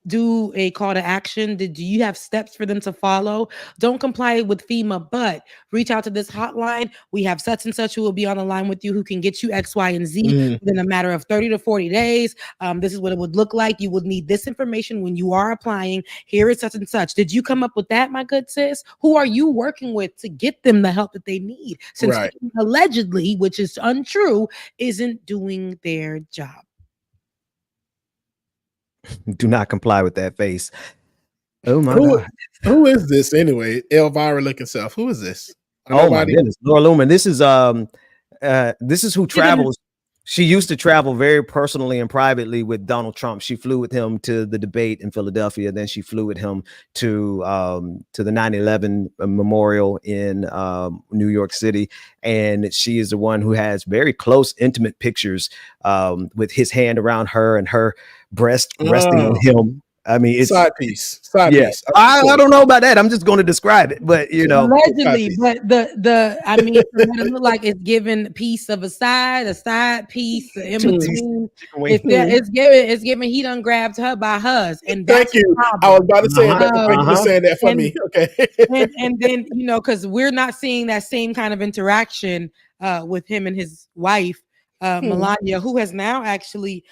do a call to action? Do you have steps for them to follow? Don't comply with FEMA, but reach out to this hotline. We have such and such who will be on the line with you who can get you X, Y, and Z within a matter of 30 to 40 days. This is what it would look like. You would need this information when you are applying. Here is such and such. Did you come up with that, my good sis? Who are you working with to get them the help that they need? Since allegedly, which is untrue, isn't doing their job. Do not comply with that face. Oh my God. Who is this anyway? Elvira looking self. Who is this? Oh my goodness. Laura Loomer. This is who travels. She used to travel very personally and privately with Donald Trump. She flew with him to the debate in Philadelphia. Then she flew with him to the 9/11 memorial in New York City. And she is the one who has very close, intimate pictures with his hand around her and her breast resting on him. I mean, it's side piece. Piece. I don't know about that. I'm just going to describe it, but allegedly. But I mean, it look like it's given piece of a side piece in between. It's giving he done grabbed her by hers, and thank you. I was about to say that. Thank you for saying that for me. Okay, and then because we're not seeing that same kind of interaction with him and his wife Melania, who has now actually.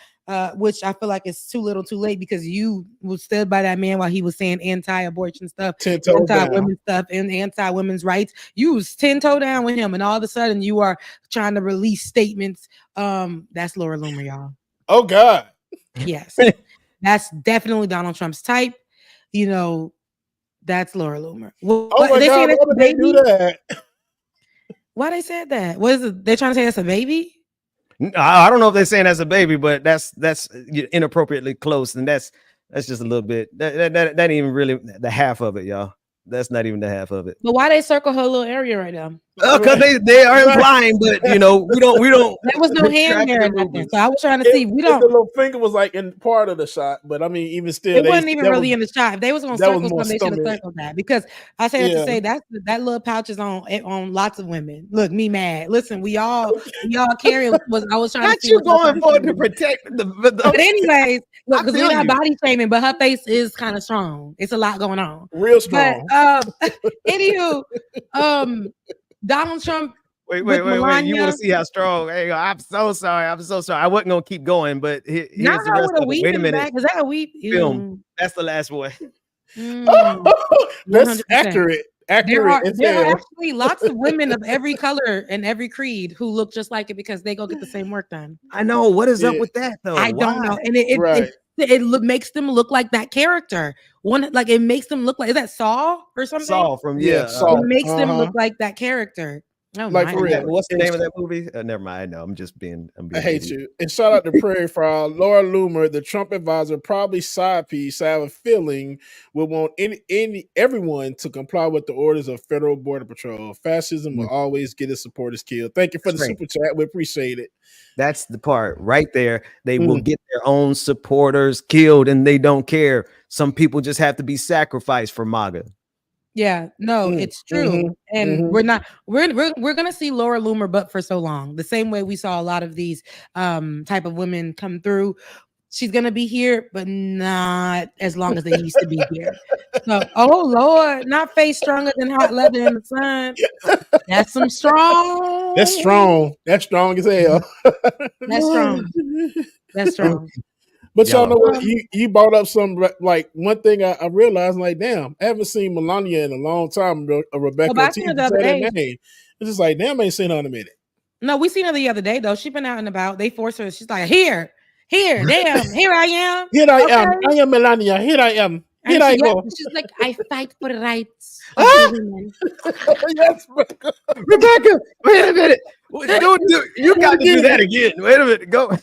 Which I feel like is too little too late because you was stood by that man while he was saying anti-abortion stuff, anti-women stuff, and anti-women's rights. You was 10-toe down with him, and all of a sudden you are trying to release statements. That's Laura Loomer, y'all. Oh God. Yes. That's definitely Donald Trump's type. That's Laura Loomer. Oh my God, why would they do that? Why they said that? What is it? They're trying to say that's a baby? I don't know if they're saying that's a baby, but that's inappropriately close, and that's just a little bit. That ain't even really the half of it, y'all. That's not even the half of it. But why they circle her little area right now? Because they are implying, but we don't. There was no hand there or nothing. So I was trying to see. We don't. The little finger was like in part of the shot, but I mean, even still, it wasn't even really in the shot. If they was going to circle something, they should have circled that. Because I say that to say that little pouch is on lots of women. Look, me mad. Listen, we all carry. I was trying to see. You going for to protect the But anyways, look, because we're not body shaming, but her face is kind of strong. It's a lot going on. Real strong. But anywho, Donald Trump. Wait. You want to see how strong? Hey, I'm so sorry. I wasn't gonna keep going, but here's the rest of it. Wait a minute. Is that a weep? Film. That's the last one. That's accurate. There are actually lots of women of every color and every creed who look just like it because they go get the same work done. I know. What is up with that though? I don't know. And it makes them look like that character. It makes them look like, is that Saul or something? Saul from Saul. It makes them look like that character. Oh, like for real. What's the name of that movie? Never mind. No, I'm being I hate you. And shout out to Prairie Frog, Laura Loomer, the Trump advisor, probably side piece. I have a feeling will want everyone to comply with the orders of Federal Border Patrol. Fascism will always get its supporters killed. Thank you for the super chat. We appreciate it. That's the part right there. They will get their own supporters killed, and they don't care. Some people just have to be sacrificed for MAGA. Yeah, no, it's true. And we're gonna see Laura Loomer but for so long. The same way we saw a lot of these type of women come through She's gonna be here, but not as long as they used to be here. So, oh Lord, not face stronger than hot leather in the sun. That's some strong. That's strong. That's strong as hell. That's strong. That's strong. But y'all know what? You brought up some like one thing I realized, like, damn, I haven't seen Melania in a long time. Rebecca, I seen her the other day. name. It's just like, damn, I ain't seen her in a minute. No, we seen her the other day though. She's been out and about. They forced her. She's like, here, damn, here I am. Here I am. I am Melania. Here I am. Here I go. She's like, I fight for the rights of the women. Yes, Rebecca, wait a minute. You got to do that again. Wait a minute. Go.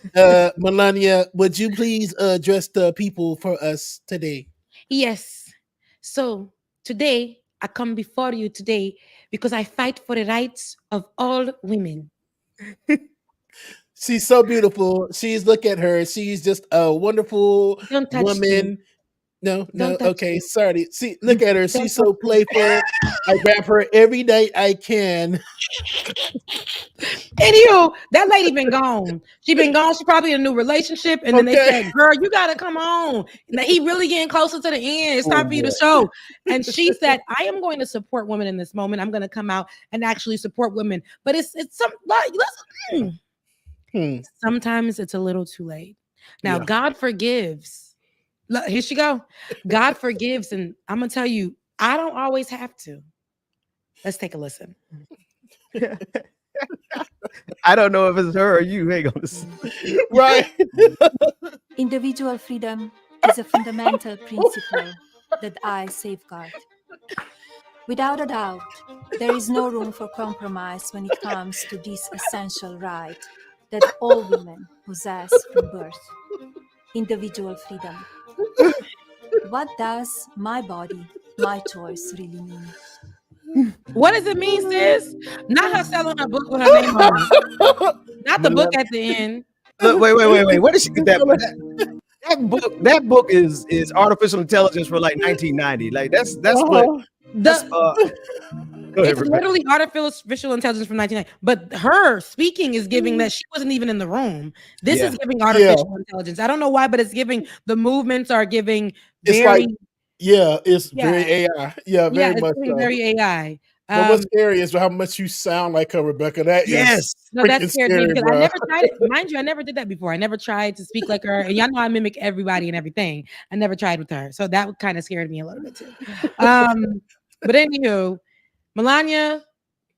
Melania, would you please address the people for us today? Yes. So today, I come before you today because I fight for the rights of all women. She's so beautiful. Look at her. She's just a wonderful woman. Me. No. Okay, sorry. See, look at her. She's so playful. I grab her every night I can. Anywho, that lady been gone. She been gone. She probably in a new relationship. And then they said, girl, you got to come on. Now, he really getting closer to the end. It's time for you to show. And she said, I am going to support women in this moment. I'm going to come out and actually support women. But it's some like, listen. Sometimes it's a little too late. Now, God forgives. Look, here she go. God forgives. And I'm going to tell you, I don't always have to. Let's take a listen. I don't know if it's her or you. Hang on. Right. Individual freedom is a fundamental principle that I safeguard. Without a doubt, there is no room for compromise when it comes to this essential right that all women possess from birth. Individual freedom. What does my body, my choice really mean? What does it mean, sis? Not her selling her book with her name on it. Not the book at the end. Look, wait. Where did she get that book? That book is artificial intelligence for like 1990. Like that's what. It's literally artificial intelligence from 1990. But her speaking is giving that she wasn't even in the room. This is giving artificial intelligence. I don't know why, but it's giving the movements are giving very. It's very AI. Yeah, very much. It's very AI. But what's scary is how much you sound like her, Rebecca. That scared me because I never tried it. Mind you, I never did that before. I never tried to speak like her. And y'all know I mimic everybody and everything. I never tried with her. So that kind of scared me a little bit too. But anywho, Melania,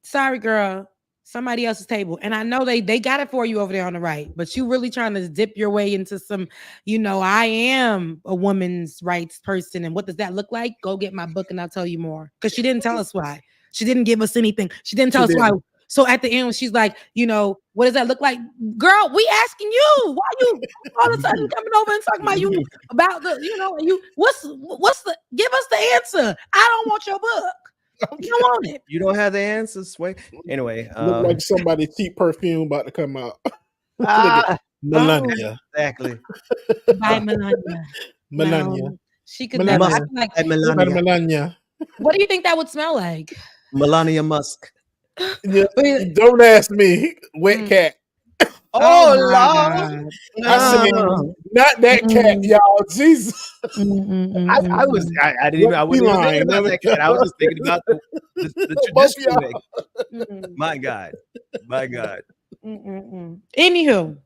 sorry, girl. Somebody else's table. And I know they got it for you over there on the right, but you really trying to dip your way into some, I am a woman's rights person. And what does that look like? Go get my book and I'll tell you more. Because she didn't tell us why. She didn't give us anything. She didn't tell us why. So at the end, she's like, what does that look like? Girl, we asking you. Why you all of a sudden coming over and talking about you about the, what's the, give us the answer. I don't want your book. You don't want it. You don't have the answers. Wait. Anyway, look like somebody cheap perfume about to come out. Melania. Exactly. Bye, Melania. Melania. No, she could never. I feel like Melania. What do you think that would smell like? Melania Musk. Yeah, don't ask me. Wet cat. Oh, Lord. I said, not that cat, y'all. Jesus. I wasn't even thinking about that cat. I was just thinking about the traditional way. My God. Anywho,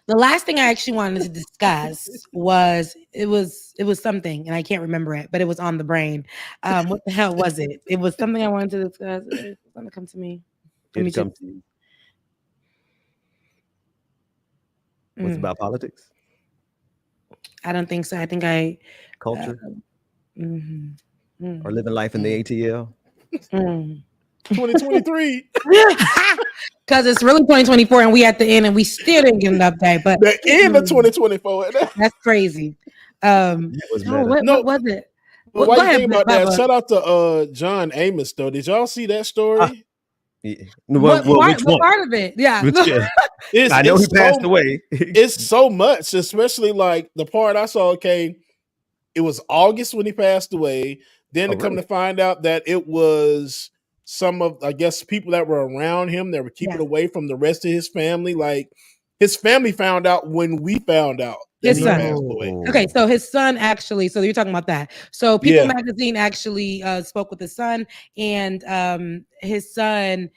the last thing I actually wanted to discuss was it was something, and I can't remember it, but it was on the brain. What the hell was it? It was something I wanted to discuss. It's gonna come to me. It comes to you. Was it about politics? I don't think so. I think culture or living life in the ATL. 2023. Because it's really 2024 and we at the end and we still didn't get an update. But the end of 2024. That's crazy. What was it? Well, why you think about that? Shout out to John Amos though. Did y'all see that story? What part of it? Yeah. I know he passed away. It's so much, especially like the part I saw. Okay, it was August when he passed away. Then to come to find out that it was some of, I guess, people that were around him that were keeping away from the rest of his family. Like his family found out when we found out that His he son. passed away. Okay, so his son actually, so you're talking about that. So People Yeah. Magazine actually spoke with his son, and his son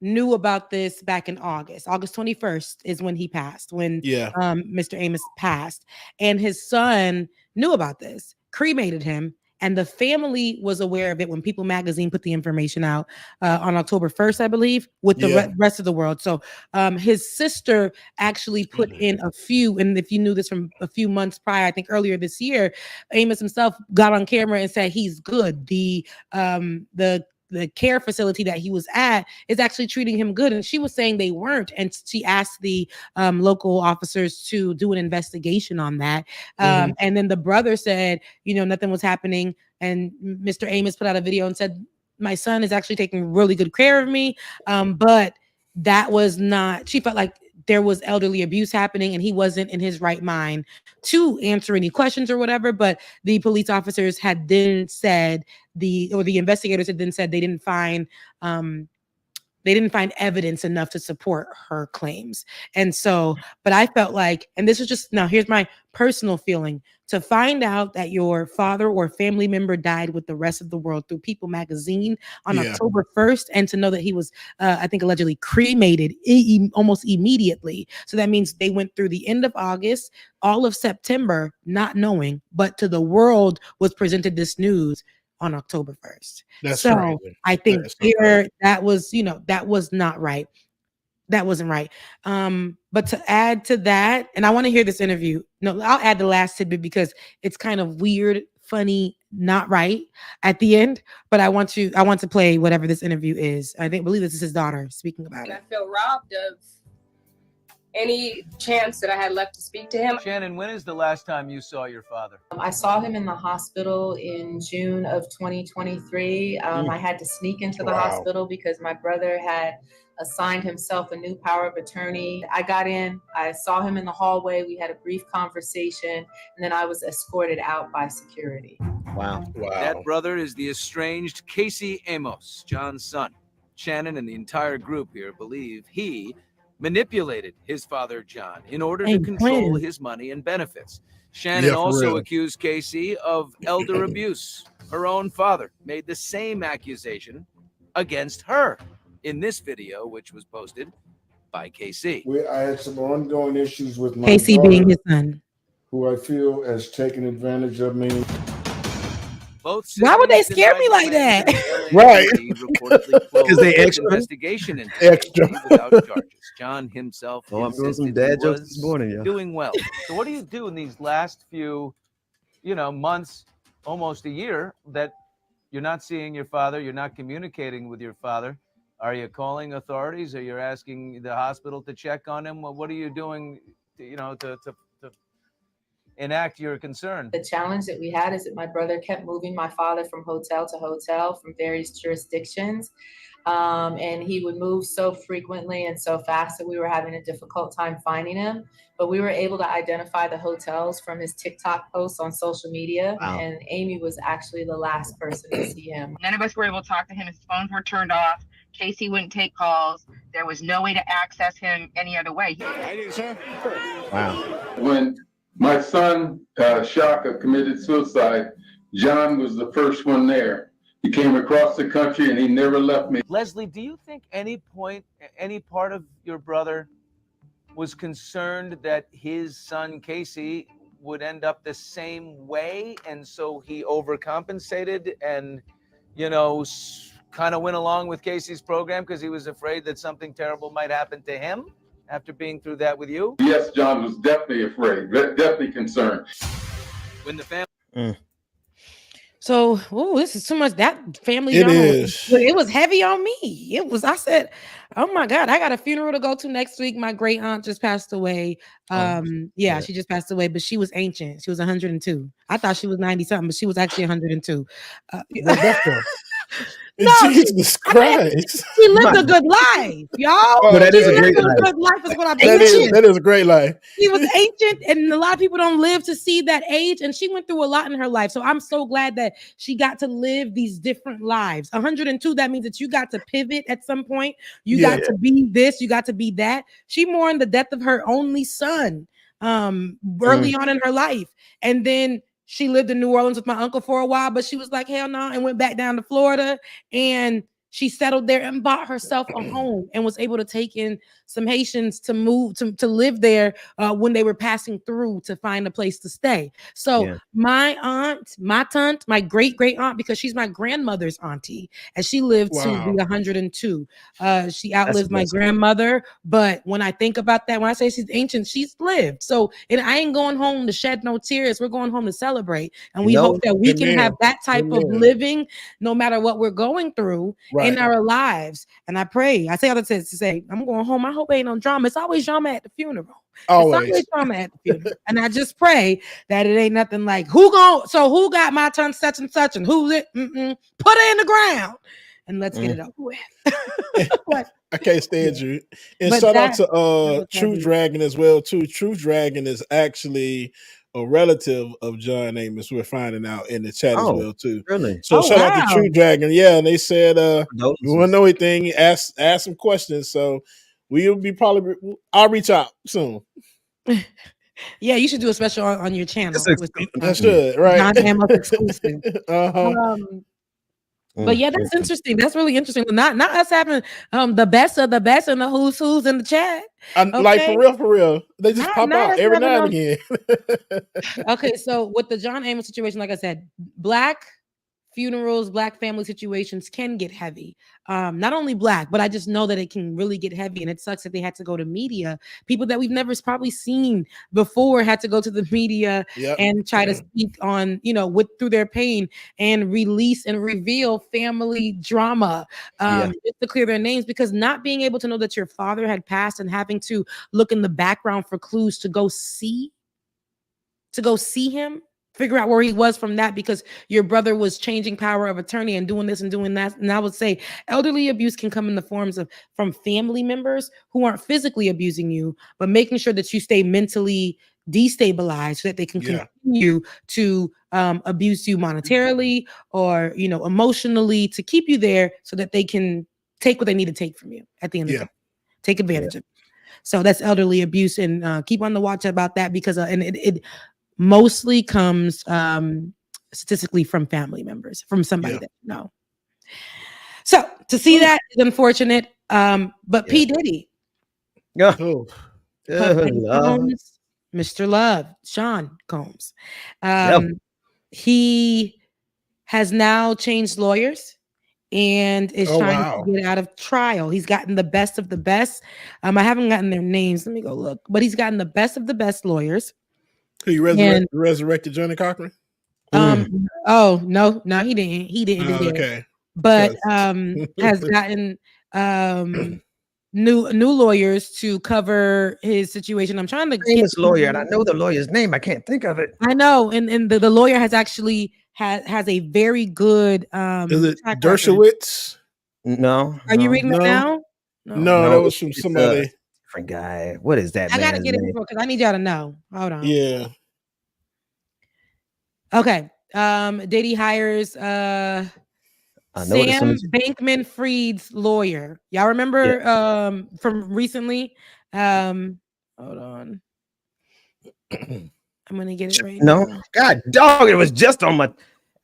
knew about this back in August. August 21st is when he passed, when Yeah. Mr. Amos passed. And his son knew about this, cremated him, and the family was aware of it when People Magazine put the information out on October 1st, I believe, with the rest of the world. So his sister actually put in a few, and if you knew this from a few months prior, I think earlier this year, Amos himself got on camera and said he's good. The care facility that he was at is actually treating him good. And she was saying they weren't. And she asked the local officers to do an investigation on that. And then the brother said, nothing was happening. And Mr. Amos put out a video and said, my son is actually taking really good care of me. But that was not, she felt like there was elderly abuse happening and he wasn't in his right mind to answer any questions or whatever. But the police officers had then said the investigators had then said they didn't find evidence enough to support her claims. And so, but I felt like, and this is just, now here's my personal feeling, to find out that your father or family member died with the rest of the world through People Magazine on October 1st, and to know that he was, I think, allegedly cremated almost immediately. So that means they went through the end of August, all of September, not knowing, but to the world was presented this news on October 1st. That's right. I think that was not right. That wasn't right. But to add to that, and I want to hear this interview. No, I'll add the last tidbit because it's kind of weird, funny, not right at the end. But I want to play whatever this interview is. I believe this is his daughter speaking about it. I feel robbed of any chance that I had left to speak to him. Shannon, when is the last time you saw your father? I saw him in the hospital in June of 2023. I had to sneak into the hospital because my brother had assigned himself a new power of attorney. I got in, I saw him in the hallway. We had a brief conversation, and then I was escorted out by security. Wow. That brother is the estranged Casey Amos, John's son. Shannon and the entire group here believe he manipulated his father, John, in order to control his money and benefits. Shannon also accused Casey of elder abuse. Her own father made the same accusation against her in this video, which was posted by Casey. I had some ongoing issues with my Casey daughter, being his son, who I feel has taken advantage of me. Why would they scare me like that? Right. Because they extra investigation into extra without charges. John himself I'm doing some insisted dad he jokes was this morning, yeah. doing well. So what do you do in these last few, months, almost a year, that you're not seeing your father, you're not communicating with your father? Are you calling authorities? Are you asking the hospital to check on him? What are you doing, to enact your concern? The challenge that we had is that my brother kept moving my father from hotel to hotel from various jurisdictions. And he would move so frequently and so fast that we were having a difficult time finding him. But we were able to identify the hotels from his TikTok posts on social media. Wow. And Amy was actually the last person to see him. None of us were able to talk to him. His phones were turned off. Casey wouldn't take calls. There was no way to access him any other way. Wow. When my son, Shaka, committed suicide, John was the first one there. He came across the country and he never left me. Leslie, do you think any part of your brother was concerned that his son Casey would end up the same way, and so he overcompensated and, kind of went along with Casey's program because he was afraid that something terrible might happen to him after being through that with you? Yes, John was definitely afraid, definitely concerned. When the family... So, this is too much. That family It drama is. it was heavy on me. I said, oh my God, I got a funeral to go to next week. My great aunt just passed away. She just passed away, but she was ancient. She was 102. I thought she was 90 something, but she was actually 102. No, Jesus Christ. She lived a good life, y'all. Oh, that is She a great lived life. good life is what I'm That saying. is a great life. She was ancient, and a lot of people don't live to see that age. And she went through a lot in her life. So I'm so glad that she got to live these different lives. 102, that means that you got to pivot at some point. You got to be this, you got to be that. She mourned the death of her only son early on in her life. And then she lived in New Orleans with my uncle for a while, but she was like, hell no, and went back down to Florida. And she settled there and bought herself a home and was able to take in some Haitians to move to live there when they were passing through to find a place to stay. So my aunt, my great aunt, because she's my grandmother's auntie, and she lived to be 102. She outlived my grandmother, but when I think about that, when I say she's ancient, she's lived. So and I ain't going home to shed no tears. We're going home to celebrate, and we hope that we can have that type of living, no matter what we're going through in our lives. And I pray, I say all that to say, I'm going home. I hope ain't no drama. It's always drama at the funeral. Always. It's always drama at the funeral. And I just pray that it ain't nothing like who got my turn such and such, and who's it? Put it in the ground and let's get it over with. I can't stand you. And But shout out that to was True heavy. Dragon as well too. True Dragon is actually a relative of John Amos. We're finding out in the chat as well too. Really? So shout out to True Dragon. Yeah, and they said you want to know anything, ask some questions. So we'll be I'll reach out soon. Yeah, you should do a special on your channel. That's good, right? John Amos exclusive. Uh-huh. But yeah, that's interesting. That's really interesting. Not us having the best of the best and the who's in the chat. Like for real. They just pop out every now and again. Okay, so with the John Amos situation, like I said, Black funerals, Black family situations can get heavy. Not only Black, but I just know that it can really get heavy, and it sucks that they had to go to media. People that we've never probably seen before had to go to the media and try to speak on, through their pain and release and reveal family drama just to clear their names, because not being able to know that your father had passed and having to look in the background for clues to go see him, figure out where he was from that, because your brother was changing power of attorney and doing this and doing that. And I would say elderly abuse can come in the forms of from family members who aren't physically abusing you, but making sure that you stay mentally destabilized so that they can continue to abuse you monetarily or, emotionally, to keep you there so that they can take what they need to take from you at the end of the day. Take advantage of it. So that's elderly abuse, and keep on the watch about that, because it mostly comes statistically from family members, from somebody that you know. So to see that is unfortunate. But P. Diddy, Combs, Mr. Love, Sean Combs, he has now changed lawyers and is trying to get out of trial. He's gotten the best of the best. I haven't gotten their names. Let me go look. But he's gotten the best of the best lawyers. Who you resurrected Johnny Cochran? Oh no, he didn't. He didn't. Okay. But has gotten new lawyers to cover his situation. I'm trying to get famous lawyer, and I know the lawyer's name. I can't think of it. I know, and the lawyer has actually has a very good is it Dershowitz? No. Are you reading it now? No, that was from somebody. Different guy. What is that? I gotta get it because I need y'all to know. Hold on. Yeah. Okay. Diddy hires Sam Bankman-Fried's lawyer. Y'all remember from recently? Hold on. I'm gonna get it right now. God dog, it was just on my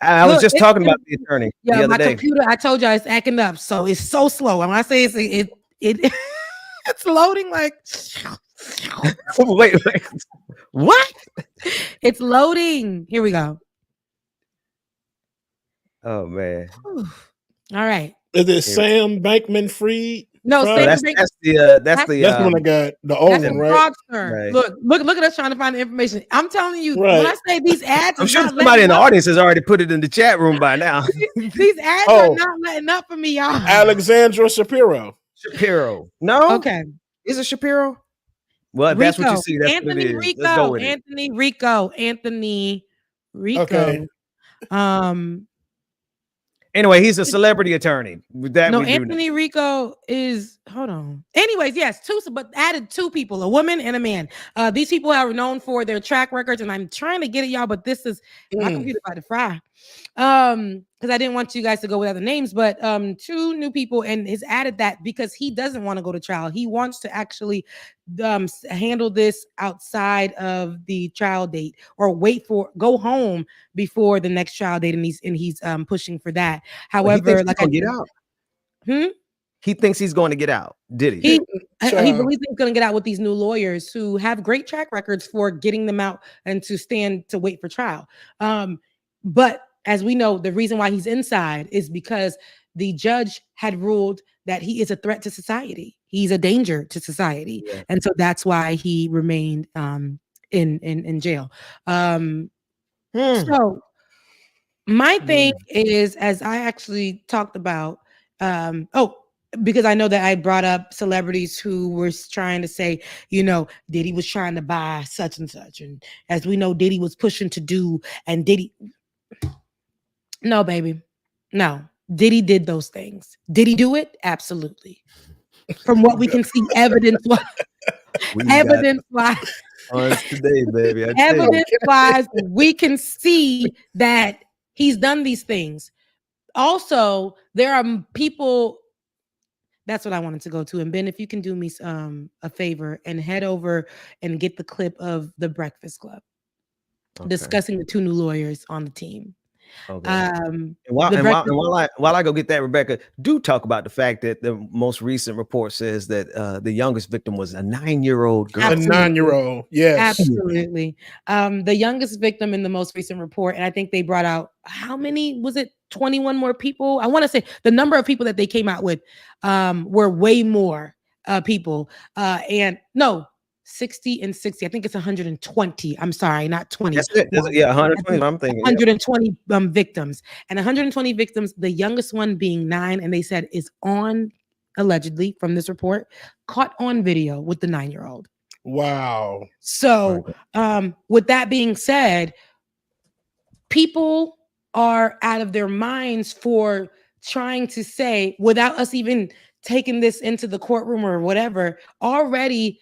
I was just talking about the attorney the other day. Computer, I told y'all, it's acting up, so it's so slow. And when I say it it's loading like wait, what? It's loading. Here we go. Oh man. All right. Is it Sam Bankman-Fried? No, that's the one I got. The old one, right? Right? Look at us trying to find the information. I'm telling you, when I say these ads, I'm sure somebody in the audience has already put it in the chat room by now. These ads are not letting up for me, y'all. Alexandra Shapiro. No. Okay. Is it Shapiro? Well, that's what you see. That's Anthony what it is. Let's go with Anthony Rico. Okay. Anyway, he's a celebrity attorney. With that, No, we do know. Anthony Rico is, hold on. Anyways, yes, but added 2 people, a woman and a man. These people are known for their track records, and I'm trying to get it, y'all, but this is my computer about to fry. Because I didn't want you guys to go with other names, but 2 new people, and has added that because he doesn't want to go to trial. He wants to actually handle this outside of the trial date, or go home before the next trial date, and he's pushing for that. However, like, get out. He thinks he's going to get out. Did he? He believes he's going to get out with these new lawyers who have great track records for getting them out and to stand to wait for trial. But as we know, the reason why he's inside is because the judge had ruled that he is a threat to society. He's a danger to society. Yeah. And so that's why he remained in jail. So my thing is, as I actually talked about, because I know that I brought up celebrities who were trying to say, Diddy was trying to buy such and such. And as we know, Diddy was pushing to do, and Diddy... No, baby. No. Diddy did those things. Did he do it? Absolutely. From what we can see, evidence-wise, today, baby. Evidence-wise, we can see that he's done these things. Also, there are people. That's what I wanted to go to. And Ben, if you can do me a favor and head over and get the clip of the Breakfast Club discussing the 2 new lawyers on the team. Okay. While I go get that, Rebecca, do talk about the fact that the most recent report says that the youngest victim was a 9-year-old girl. Absolutely. A 9-year-old, yes. Absolutely. The youngest victim in the most recent report, and I think they brought out, how many was it? 21 more people. I want to say the number of people that they came out with were way more people. 60 and 60. I think it's 120. I'm sorry, not 20. That's it. 120. I'm thinking 120 victims, and 120 victims. The youngest one being 9, and they said is allegedly from this report, caught on video with the 9-year-old. Wow. So, with that being said, people are out of their minds for trying to say, without us even taking this into the courtroom or whatever, already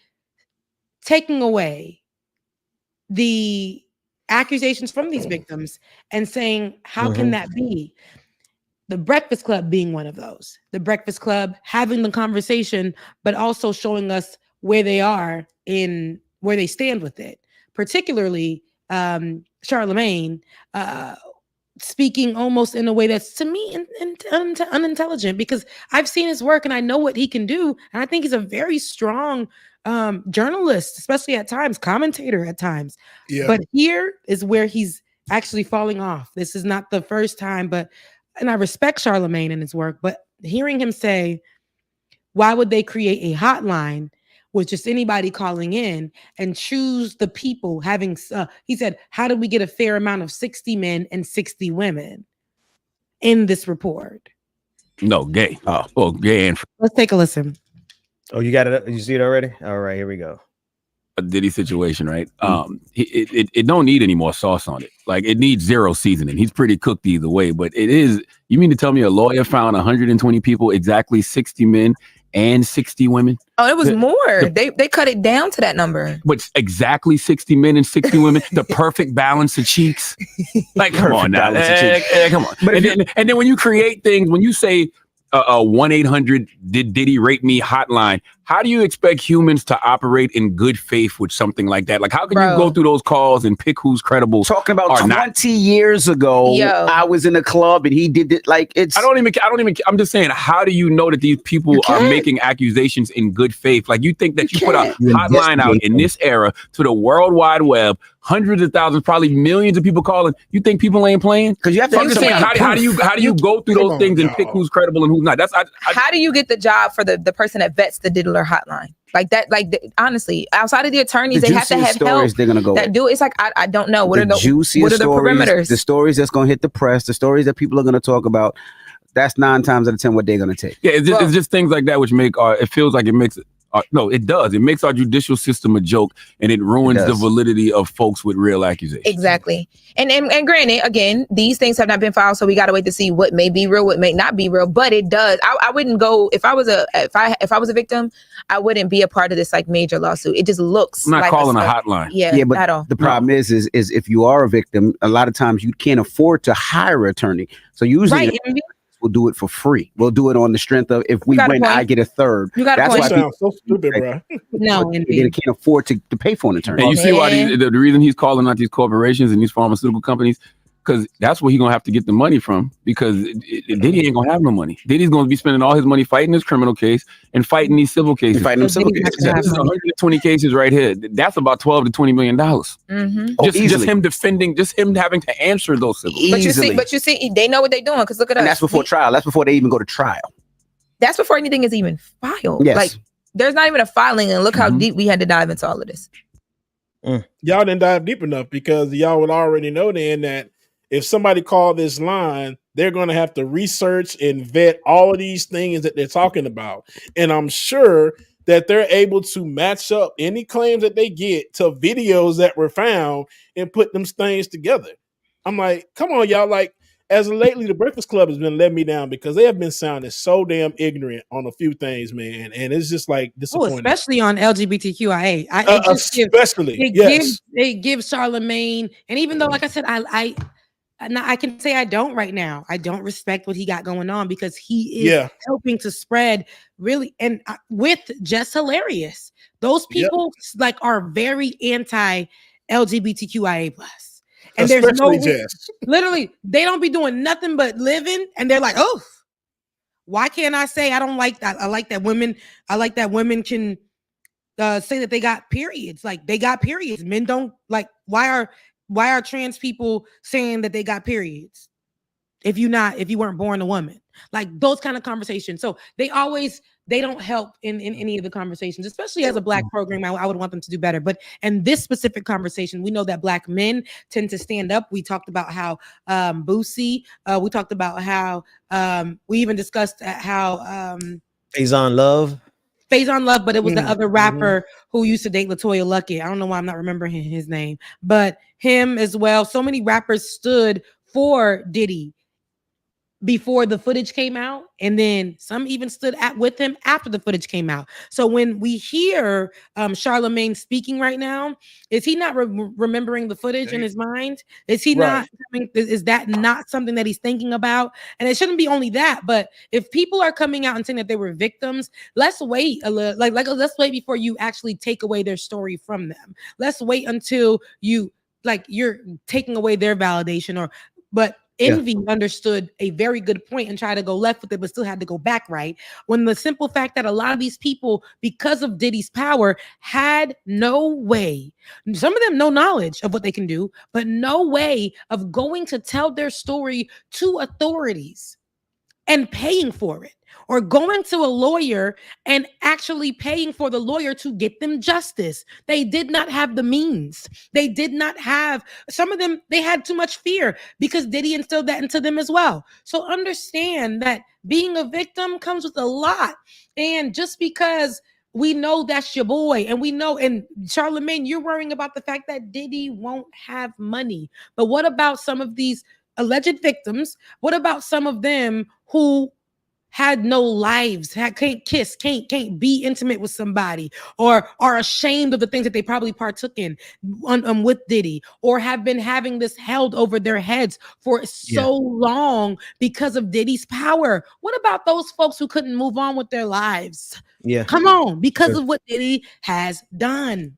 taking away the accusations from these victims and saying, how can that be? The Breakfast Club being one of those. The Breakfast Club having the conversation, but also showing us where they are in where they stand with it. Particularly Charlemagne speaking almost in a way that's, to me, unintelligent, because I've seen his work and I know what he can do. And I think he's a very strong journalist, especially at times, commentator at times. Yeah. But here is where he's actually falling off. This is not the first time, and I respect Charlemagne and his work, but hearing him say, why would they create a hotline with just anybody calling in and choose the people having, he said, how did we get a fair amount of 60 men and 60 women in this report? No, gay. Gay. And let's take a listen. Oh, you got it? You see it already? All right, here we go. A Diddy situation, right? It don't need any more sauce on it. Like, it needs 0 seasoning. He's pretty cooked either way, but it is. You mean to tell me a lawyer found 120 people, exactly 60 men and 60 women? Oh, it was more. They cut it down to that number. But exactly 60 men and 60 women, the perfect balance of cheeks. Like, come on now. Come on. And then when you create things, when you say a 1-800 did Diddy rape me hotline, how do you expect humans to operate in good faith with something like that? Like, how can you go through those calls and pick who's credible? Talking about 20 years ago, I was in a club and he did it. Like, it's I don't even I'm just saying, how do you know that these people are making accusations in good faith? Like, you think that you put a hotline out in this era to the World Wide Web, hundreds of thousands, probably millions of people calling. You think people ain't playing? Because you have to. I'm just saying, how do you go through those things and pick who's credible and who's not? That's how do you get the job for the person that vets the diddler hotline like that? Honestly, outside of the attorneys, they have to have help they're gonna go that do it. It's like I don't know what are the juiciest stories, perimeters, the stories that's gonna hit the press, the stories that people are gonna talk about. That's 9 times out of 10 what they're gonna take. Yeah, it's just things like that which make it feels like it makes No, it does. It makes our judicial system a joke, and it ruins the validity of folks with real accusations. Exactly. And granted, again, these things have not been filed, so we got to wait to see what may be real, what may not be real. But it does. I wouldn't go if I was a victim. I wouldn't be a part of this like major lawsuit. It just looks. I'm not like calling a hotline. Yeah, but at all. The problem is if you are a victim, a lot of times you can't afford to hire an attorney. So usually. Right. We'll do it for free. We'll do it on the strength of if we win, I get a third. You got That's a why point. people so stupid, bro. No, they can't afford to pay for an attorney. And you see why the reason he's calling out these corporations and these pharmaceutical companies, because that's where he's gonna have to get the money from. Because Diddy ain't gonna have no money. Diddy's gonna be spending all his money fighting this criminal case and fighting these civil cases. Fighting civil cases. This is 120 cases right here. That's about $12 to $20 million. Mm-hmm. Just him defending, just him having to answer those civil. But you see, they know what they're doing. Because look at us. And that's before trial. That's before they even go to trial. That's before anything is even filed. Yes. Like there's not even a filing, and look how deep we had to dive into all of this. Y'all didn't dive deep enough because y'all would already know then that if somebody called this line, they're going to have to research and vet all of these things that they're talking about. And I'm sure that they're able to match up any claims that they get to videos that were found and put them things together. I'm like, come on, y'all. Like, as of lately, the Breakfast Club has been letting me down because they have been sounding so damn ignorant on a few things, man. And it's just like disappointing. Especially on LGBTQIA. It gives Charlemagne, and even though, like I said, I can say I don't right now. I don't respect what he got going on because he is helping to spread really, and with Just Hilarious. Those people like are very anti LGBTQIA plus, and especially there's literally they don't be doing nothing but living, and they're like, oh, why can't I say I don't like that? I like that women can say that they got periods, like they got periods. Men don't like. Why are trans people saying that they got periods if you weren't born a woman? Like those kind of conversations. So they don't help in any of the conversations, especially as a Black program. I would want them to do better. But in this specific conversation, we know that Black men tend to stand up. We talked about how Boosie, we talked about how we even discussed how Faison Love, but it was the other rapper who used to date LaToya Luckett. I don't know why I'm not remembering his name, but him as well. So many rappers stood for Diddy before the footage came out, and then some even stood with him after the footage came out. So when we hear Charlemagne speaking right now, is he not remembering the footage in his mind? Is he not? Is that not something that he's thinking about? And it shouldn't be only that, but if people are coming out and saying that they were victims, let's wait a little. Let's wait before you actually take away their story from them. Let's wait until you're taking away their validation, but Envy understood a very good point and tried to go left with it, but still had to go back right. When the simple fact that a lot of these people, because of Diddy's power, had no way, some of them no knowledge of what they can do, but no way of going to tell their story to authorities and paying for it, or going to a lawyer and actually paying for the lawyer to get them justice. They did not have the means. They did not have, some of them, they had too much fear because Diddy instilled that into them as well. So understand that being a victim comes with a lot. And just because we know that's your boy, and we know, and Charlemagne, you're worrying about the fact that Diddy won't have money. But what about some of these alleged victims? What about some of them who had no lives, can't kiss, can't be intimate with somebody, or are ashamed of the things that they probably partook in with Diddy, or have been having this held over their heads for so long because of Diddy's power? What about those folks who couldn't move on with their lives? Yeah, come on, because of what Diddy has done,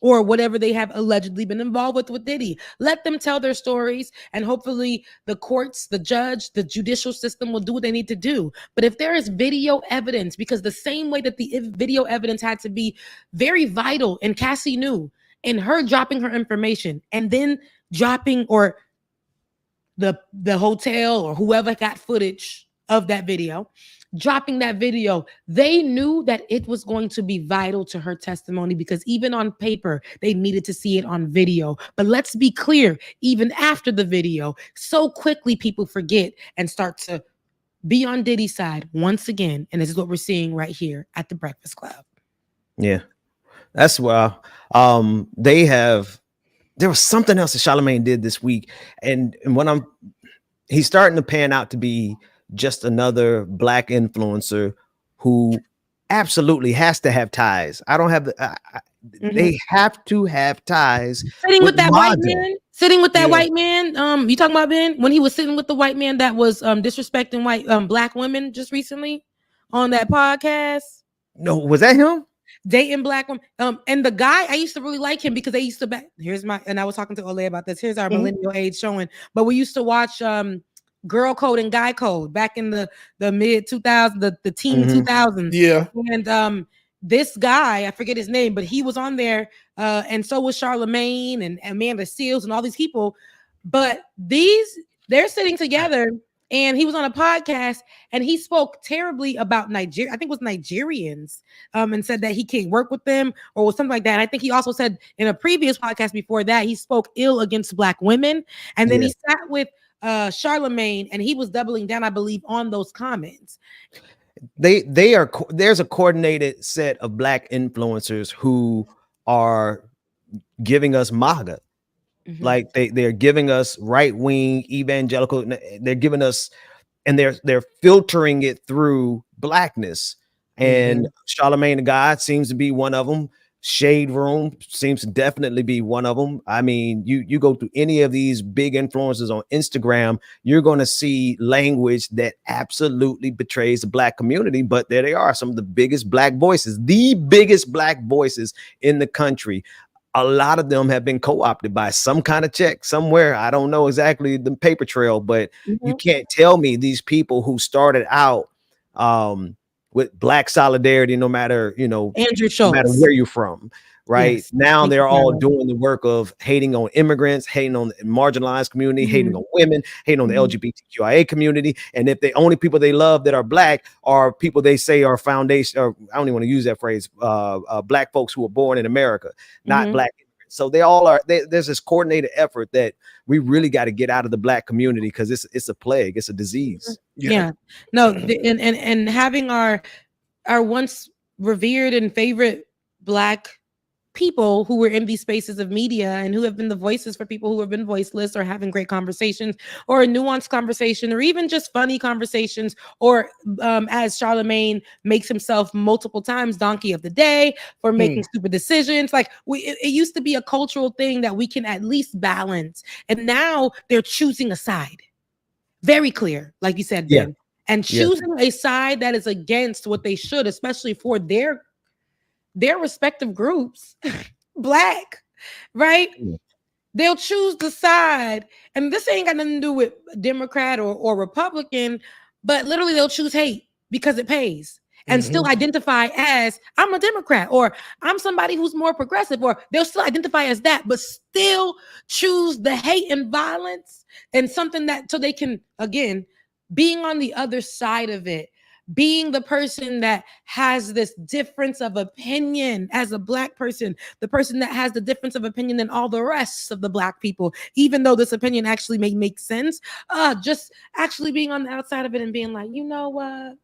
or whatever they have allegedly been involved with Diddy. Let them tell their stories, and hopefully the courts, the judge, the judicial system will do what they need to do. But if there is video evidence, because the same way that the video evidence had to be very vital in Cassie New and her dropping her information and then dropping, or the hotel or whoever got footage of that video, dropping that video, they knew that it was going to be vital to her testimony, because even on paper, they needed to see it on video. But let's be clear, even after the video, so quickly people forget and start to be on Diddy's side once again. And this is what we're seeing right here at the Breakfast Club. Yeah, that's why there was something else that Charlamagne did this week, and when he's starting to pan out to be just another Black influencer who absolutely has to have ties. I don't have they have to have ties. Sitting with that white MAGA. man. Sitting with that white man. You talking about Ben when he was sitting with the white man that was disrespecting Black women just recently on that podcast. No, was that him? Dating Black women. And the guy, I used to really like him because they used to and I was talking to Ole about this. Here's our millennial age showing. But we used to watch Girl Code and Guy Code back in the mid 2000s, the teen 2000s. Yeah. And this guy, I forget his name, but he was on there, and so was Charlamagne and Amanda Seales and all these people. But they're sitting together, and he was on a podcast, and he spoke terribly about Nigeria. I think it was Nigerians, and said that he can't work with them or something like that. And I think he also said in a previous podcast before that he spoke ill against Black women, and then he sat with Charlamagne, and he was doubling down, I believe, on those comments. There's a coordinated set of Black influencers who are giving us MAGA. Like they're giving us right-wing evangelical, they're giving us, and they're filtering it through Blackness. And Charlamagne the God seems to be one of them. Shade Room seems to definitely be one of them. I mean, you go through any of these big influencers on Instagram, you're going to see language that absolutely betrays the Black community. But there they are, some of the biggest Black voices, the biggest Black voices in the country. A lot of them have been co-opted by some kind of check somewhere. I don't know exactly the paper trail, but you can't tell me these people who started out with Black solidarity, no matter, Andrew Schultz, no matter where you're from, right? Yes. Now they're all doing the work of hating on immigrants, hating on the marginalized community, hating on women, hating on the LGBTQIA community. And if the only people they love that are Black are people they say are foundation, or I don't even want to use that phrase, Black folks who were born in America, not Black immigrants. So they all are, there's this coordinated effort that we really got to get out of the Black community, because it's a plague, it's a disease. Yeah. No, and having our once revered and favorite Black people who were in these spaces of media and who have been the voices for people who have been voiceless, or having great conversations, or a nuanced conversation, or even just funny conversations, or as Charlamagne makes himself multiple times, donkey of the day for making stupid decisions. Like it used to be a cultural thing that we can at least balance, and now they're choosing a side. Very clear, like you said, Ben, and choosing a side that is against what they should, especially for their respective groups, Black, right? They'll choose the side, and this ain't got nothing to do with Democrat or Republican, but literally they'll choose hate because it pays, and still identify as I'm a Democrat, or I'm somebody who's more progressive, or they'll still identify as that, but still choose the hate and violence and something that, so they can, again, being on the other side of it, being the person that has this difference of opinion as a Black person, the person that has the difference of opinion than all the rest of the Black people, even though this opinion actually may make sense, just actually being on the outside of it and being like, you know what,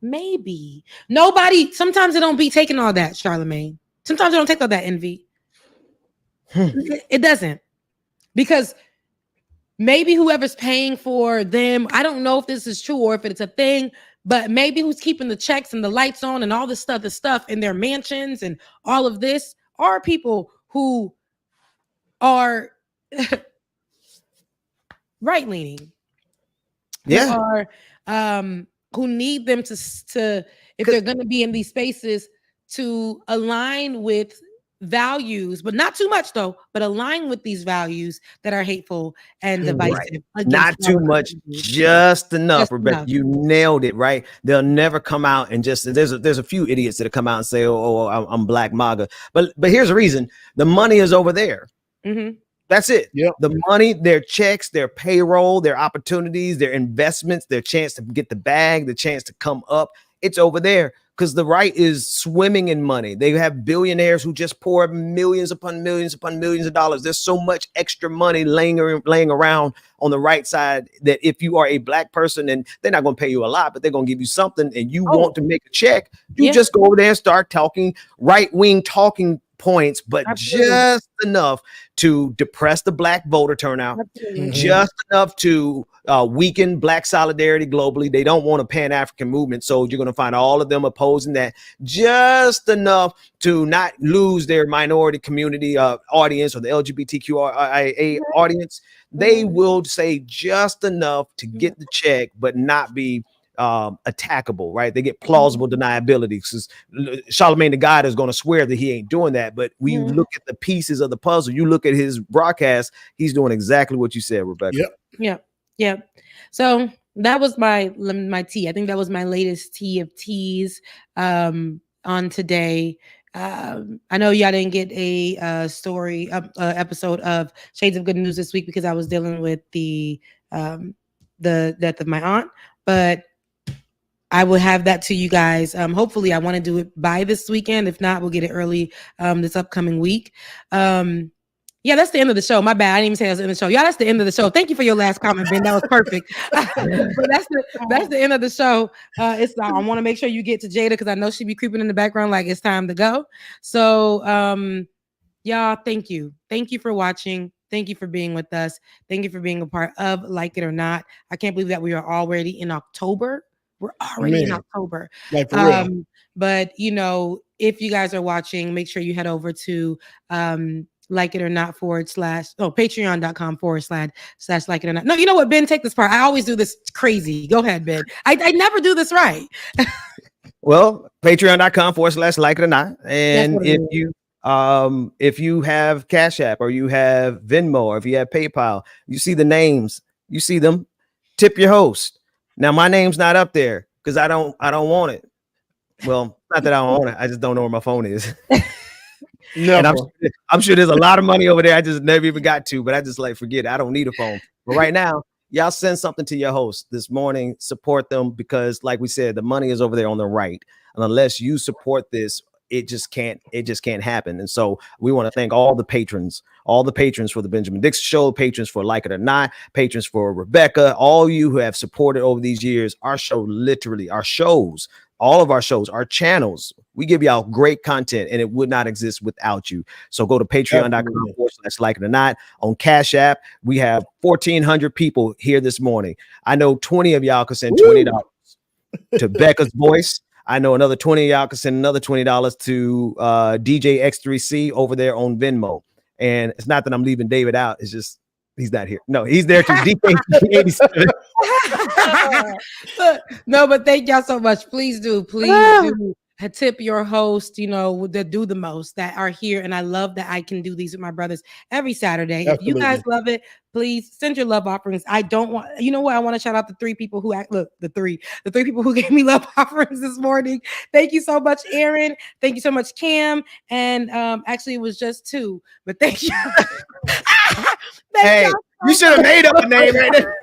maybe nobody, sometimes it don't be taking all that, Charlamagne. Sometimes it don't take all that envy. It doesn't, because maybe whoever's paying for them, I don't know if this is true or if it's a thing, but maybe who's keeping the checks and the lights on and all this stuff in their mansions and all of this are people who are right-leaning. Who need them to if they're going to be in these spaces, to align with values, but not too much though, but align with these values that are hateful and divisive. Not too much, just enough, Rebecca. You nailed it, right? They'll never come out and just, there's a few idiots that come out and say, oh, I'm Black MAGA, but here's the reason: the money is over there. That's it. The money, their checks, their payroll, their opportunities, their investments, their chance to get the bag, the chance to come up. It's over there because the right is swimming in money. They have billionaires who just pour millions upon millions upon millions of dollars. There's so much extra money laying around on the right side that if you are a black person, and they're not going to pay you a lot, but they're going to give you something, and you want to make a check, you just go over there and start talking right-wing talking points, but just enough to depress the black voter turnout, just enough to weaken black solidarity globally. They don't want a Pan-African movement, so you're going to find all of them opposing that, just enough to not lose their minority community audience or the LGBTQIA audience. They will say just enough to get the check, but not be attackable, right? They get plausible deniability, because Charlemagne the God is going to swear that he ain't doing that. But when you look at the pieces of the puzzle, you look at his broadcast, he's doing exactly what you said, Rebecca. Yep. So that was my tea. I think that was my latest tea of teas on today. I know y'all didn't get a episode of Shades of Good News this week because I was dealing with the death of my aunt, but I will have that to you guys. Hopefully I want to do it by this weekend. If not, we'll get it early this upcoming week. Yeah, that's the end of the show. My bad. I didn't even say that was the end of the show. Y'all, that's the end of the show. Thank you for your last comment, Ben. That was perfect. But that's the end of the show. I want to make sure you get to Jada because I know she'd be creeping in the background like it's time to go. So y'all, thank you. Thank you for watching. Thank you for being with us. Thank you for being a part of Like It or Not. I can't believe that we are already in October. We're already in October. Like for real. But if you guys are watching, make sure you head over to Like It or Not patreon.com// Like It or Not. No, you know what, Ben, take this part. I always do this crazy. Go ahead, Ben. I never do this right. Well, patreon.com// Like It or Not. And if you have Cash App or you have Venmo or if you have PayPal, you see the names, you see them, tip your host. Now my name's not up there because I don't want it. Well, not that I don't want it. I just don't know where my phone is. And I'm sure there's a lot of money over there I just never even got to, but I just forget it. I don't need a phone. But right now, y'all send something to your host this morning. Support them because, like we said, the money is over there on the right. And unless you support this, it just can't happen. And so we want to thank all the patrons for the Benjamin Dixon Show, patrons for Like It or Not, patrons for Rebecca, all you who have supported over these years. Our show, literally, our shows, all of our shows, our channels, we give y'all great content and it would not exist without you. So go to patreon.com// Like It or Not. On Cash App, we have 1,400 people here this morning. I know 20 of y'all could send $20 to Becca's Voice. I know another 20 of y'all can send another $20 to DJ X3C over there on Venmo. And it's not that I'm leaving David out. It's just he's not here. No, he's there too. DK87. No, but thank y'all so much. Please do tip your host, that do the most, that are here. And I love that I can do these with my brothers every Saturday. Absolutely. If you guys love it, please send your love offerings. I don't want, I want to shout out the three people who the three people who gave me love offerings this morning. Thank you so much, Aaron. Thank you so much, Cam. And actually it was just two, but thank you. Hey, you should have made up a name right there.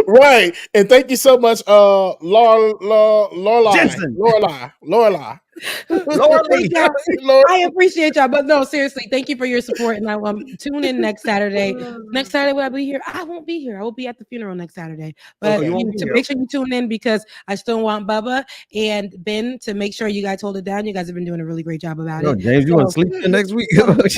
Right. And thank you so much, Lorelai. Jensen. Lorelai. I appreciate y'all, but no, seriously, thank you for your support. And I tune in next Saturday. Next Saturday, will I be here? I won't be here. I will be at the funeral next Saturday. But make sure you tune in because I still want Bubba and Ben to make sure you guys hold it down. You guys have been doing a really great job about it. James, you want to sleep next week? or do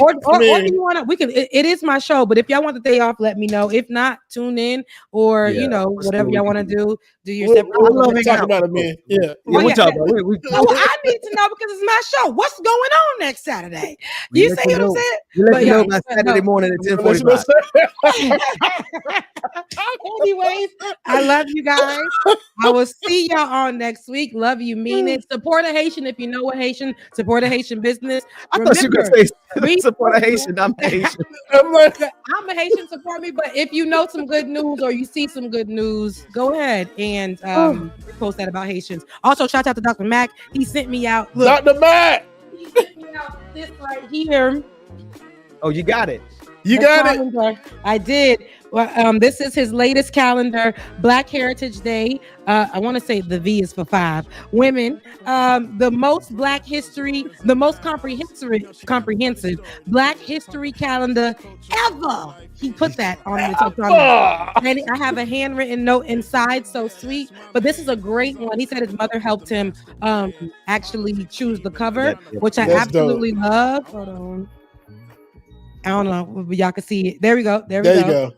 you want to? We can. It is my show, but if y'all want the day off, let me know. If not, tune in or whatever y'all want to do. Do your separate. I love talking about it, man. Yeah. We'll talk about it. I need to know because it's my show. What's going on next Saturday? You see what I'm saying? You let me know by Saturday morning at 10:45. Anyways, I love you guys. I will see y'all on next week. Love you, mean it. Support a Haitian if you know a Haitian. Support a Haitian business. I thought you were going to say support a Haitian. I'm a Haitian. I'm a Haitian. Support me. But if you know some good news or you see some good news, go ahead and post that about Haitians. Also, shout out to Dr. Mac. He sent me out. Look, Dr. Mac. He sent me out this right here. Oh, you got it. You got it. I did. Well, this is his latest calendar, Black Heritage Day. I want to say the V is for 5 women. The most Black history, the most comprehensive Black history calendar ever. He put that on this. And I have a handwritten note inside, so sweet. But this is a great one. He said his mother helped him actually choose the cover, which I absolutely love. Hold on. I don't know, but y'all can see it. There we go. There you go.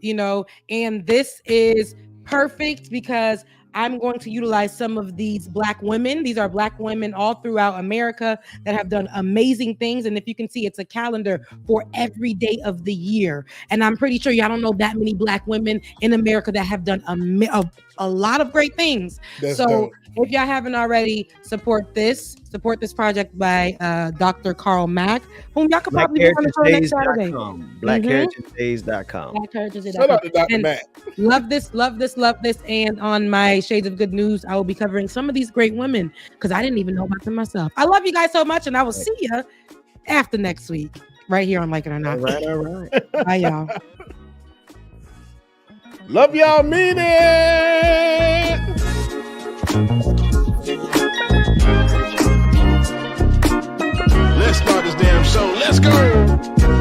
You know, and this is perfect because I'm going to utilize some of these Black women. These are Black women all throughout America that have done amazing things. And if you can see, it's a calendar for every day of the year. And I'm pretty sure y'all don't know that many Black women in America that have done a lot of great things. That's dope. If y'all haven't already, support this project by Dr. Carl Mack, whom y'all could probably be on the show next Saturday. BlackHeritageDays.com. Shout out to Dr. Mack. Love this. And on my Shades of Good News, I will be covering some of these great women because I didn't even know about them myself. I love you guys so much, and I will see you after next week, right here on Like It or Not. All right. Bye, y'all. Love y'all, mean it. Let's start this damn show. Let's go.